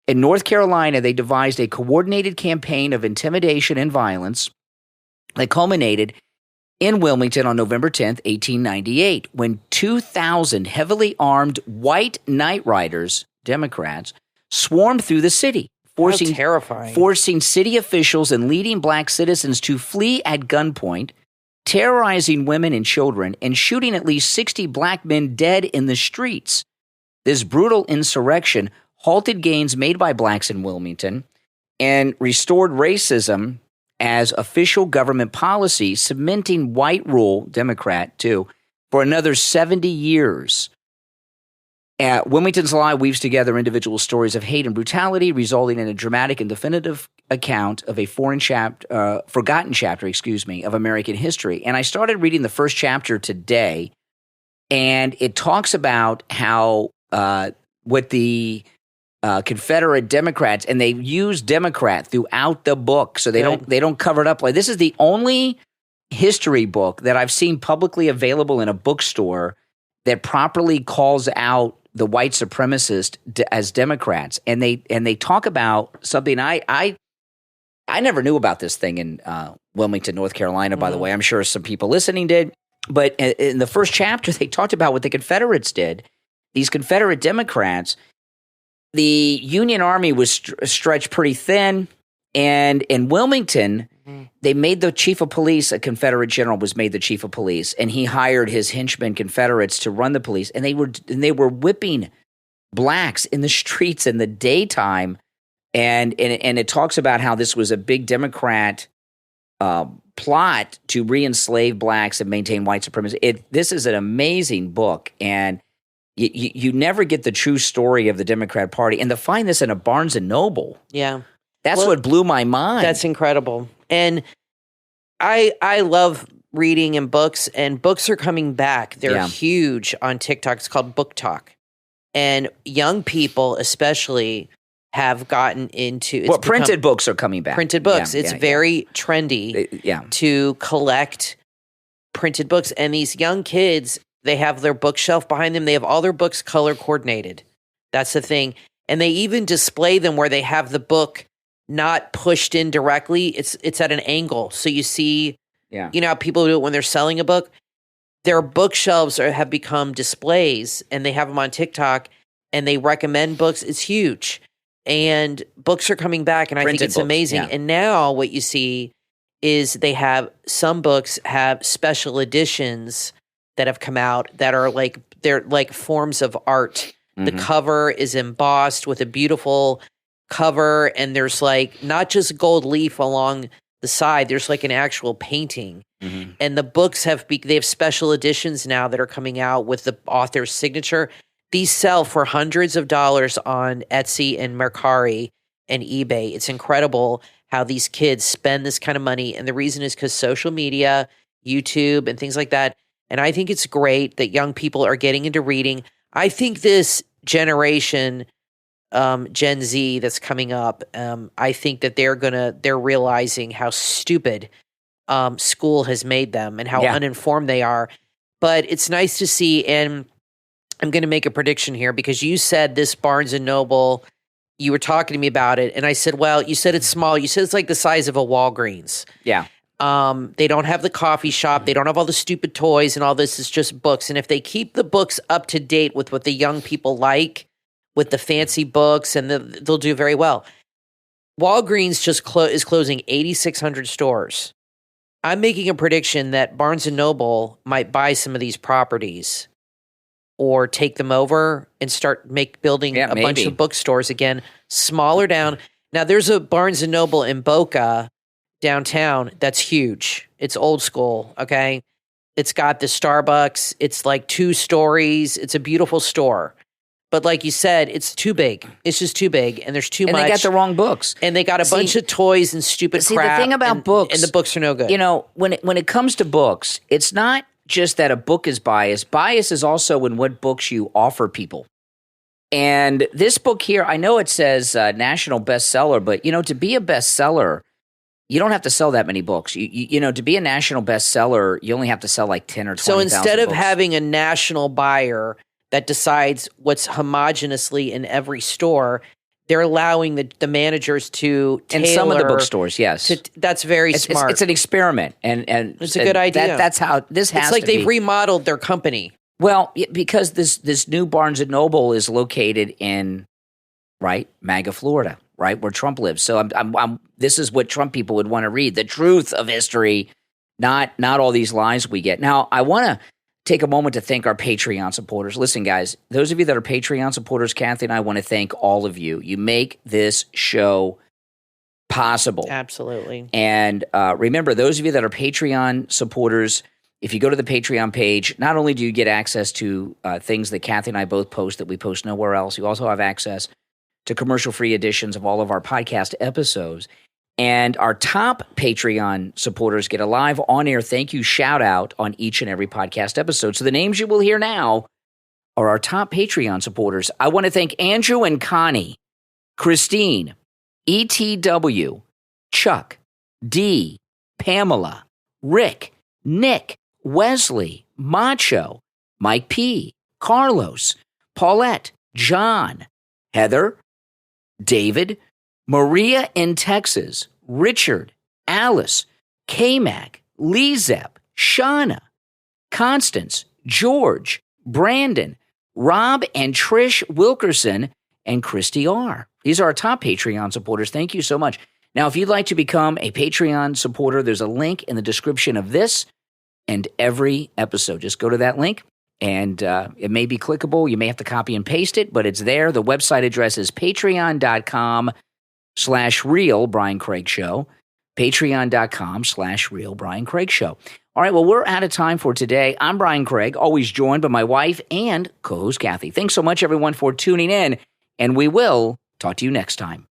In North Carolina, they devised a coordinated campaign of intimidation and violence that culminated in Wilmington on November 10th, 1898, when 2,000 heavily armed white night riders, Democrats, swarmed through the city, forcing city officials and leading black citizens to flee at gunpoint, terrorizing women and children, and shooting at least 60 black men dead in the streets. This brutal insurrection halted gains made by blacks in Wilmington and restored racism as official government policy, cementing white rule, Democrat too, for another 70 years. Wilmington's Lie weaves together individual stories of hate and brutality, resulting in a dramatic and definitive account of a forgotten chapter, of American history. And I started reading the first chapter today, and it talks about how what the Confederate Democrats, and they use Democrat throughout the book, so they don't cover it up. Like, this is the only history book that I've seen publicly available in a bookstore that properly calls out the white supremacists as Democrats, and they talk about something I never knew about this thing in Wilmington, North Carolina. By the way, I'm sure some people listening did, but in the first chapter, they talked about what the Confederates did. These Confederate Democrats, the Union Army was stretched pretty thin, and in Wilmington, they made the chief of police, a Confederate general was made the chief of police, and he hired his henchmen Confederates to run the police, and they were whipping blacks in the streets in the daytime, and it talks about how this was a big Democrat plot to re-enslave blacks and maintain white supremacy. This is an amazing book, and You never get the true story of the Democrat Party. And to find this in a Barnes & Noble. Yeah. That's what blew my mind. That's incredible. And I love reading and books are coming back. They're huge on TikTok. It's called Book Talk. And young people especially have gotten into printed books are coming back. Printed books. It's very trendy to collect printed books. And these young kids, they have their bookshelf behind them. They have all their books color coordinated. That's the thing. And they even display them where they have the book not pushed in directly. It's at an angle. So you see, you know how people do it when they're selling a book? Their bookshelves have become displays, and they have them on TikTok, and they recommend books. It's huge. And books are coming back, and I think it's amazing. Yeah. And now what you see is some books have special editions that have come out that are they're like forms of art. Mm-hmm. The cover is embossed with a beautiful cover, and there's not just gold leaf along the side. There's an actual painting. Mm-hmm. And the books they have special editions now that are coming out with the author's signature. These sell for hundreds of dollars on Etsy and Mercari and eBay. It's incredible how these kids spend this kind of money. And the reason is because social media, YouTube, and things like that. And I think it's great that young people are getting into reading. I think this generation, Gen Z that's coming up, I think that they're realizing how stupid school has made them and how uninformed they are. But it's nice to see, and I'm going to make a prediction here because you said this Barnes & Noble, you were talking to me about it, and I said, well, you said it's small. You said it's like the size of a Walgreens. Yeah. They don't have the coffee shop. They don't have all the stupid toys and all this. It's just books. And if they keep the books up to date with what the young people like, with the fancy books, and they'll do very well. Walgreens just is closing 8,600 stores. I'm making a prediction that Barnes & Noble might buy some of these properties or take them over and start building a bunch of bookstores again, smaller down. Now, there's a Barnes & Noble in Boca downtown that's huge. It's old school, okay? It's got the Starbucks. It's 2 stories. It's a beautiful store. But like you said, it's too big. It's just too big, and there's too much. And they got the wrong books. And they got a bunch of toys and stupid crap. The thing about books, and the books are no good. You know, when it comes to books, it's not just that a book is biased. Bias is also in what books you offer people. And this book here, I know it says national bestseller, but to be a bestseller, you don't have to sell that many books. To be a national bestseller, you only have to sell 10 or 20,000 So instead of books. having a national buyer that decides what's homogenously in every store, they're allowing the managers to tailor. In some of the bookstores, yes. That's very smart. It's an experiment. And it's a good idea. That's how this has to be. It's they've remodeled their company. Well, because this new Barnes & Noble is located in, MAGA, Florida, where Trump lives. So this is what Trump people would want to read, the truth of history, not all these lies we get. Now, I want to take a moment to thank our Patreon supporters. Listen, guys, those of you that are Patreon supporters, Kathy and I want to thank all of you. You make this show possible. Absolutely. And remember, those of you that are Patreon supporters, if you go to the Patreon page, not only do you get access to things that Kathy and I both post that we post nowhere else, you also have access to commercial-free editions of all of our podcast episodes. And our top Patreon supporters get a live on-air thank you shout-out on each and every podcast episode. So the names you will hear now are our top Patreon supporters. I want to thank Andrew and Connie, Christine, ETW, Chuck, D, Pamela, Rick, Nick, Wesley, Macho, Mike P, Carlos, Paulette, John, Heather, David, Maria in Texas, Richard, Alice, K-Mac, LeeZep, Shawna, Constance, George, Brandon, Rob and Trish Wilkerson, and Christy R. These are our top Patreon supporters. Thank you so much. Now, if you'd like to become a Patreon supporter, there's a link in the description of this and every episode. Just go to that link, and it may be clickable. You may have to copy and paste it, but it's there. The website address is patreon.com/real Brian Craig Show, patreon.com/real Brian Craig Show. All right, well, we're out of time for today. I'm Brian Craig, always joined by my wife and co-host Kathy. Thanks so much, everyone, for tuning in, and we will talk to you next time.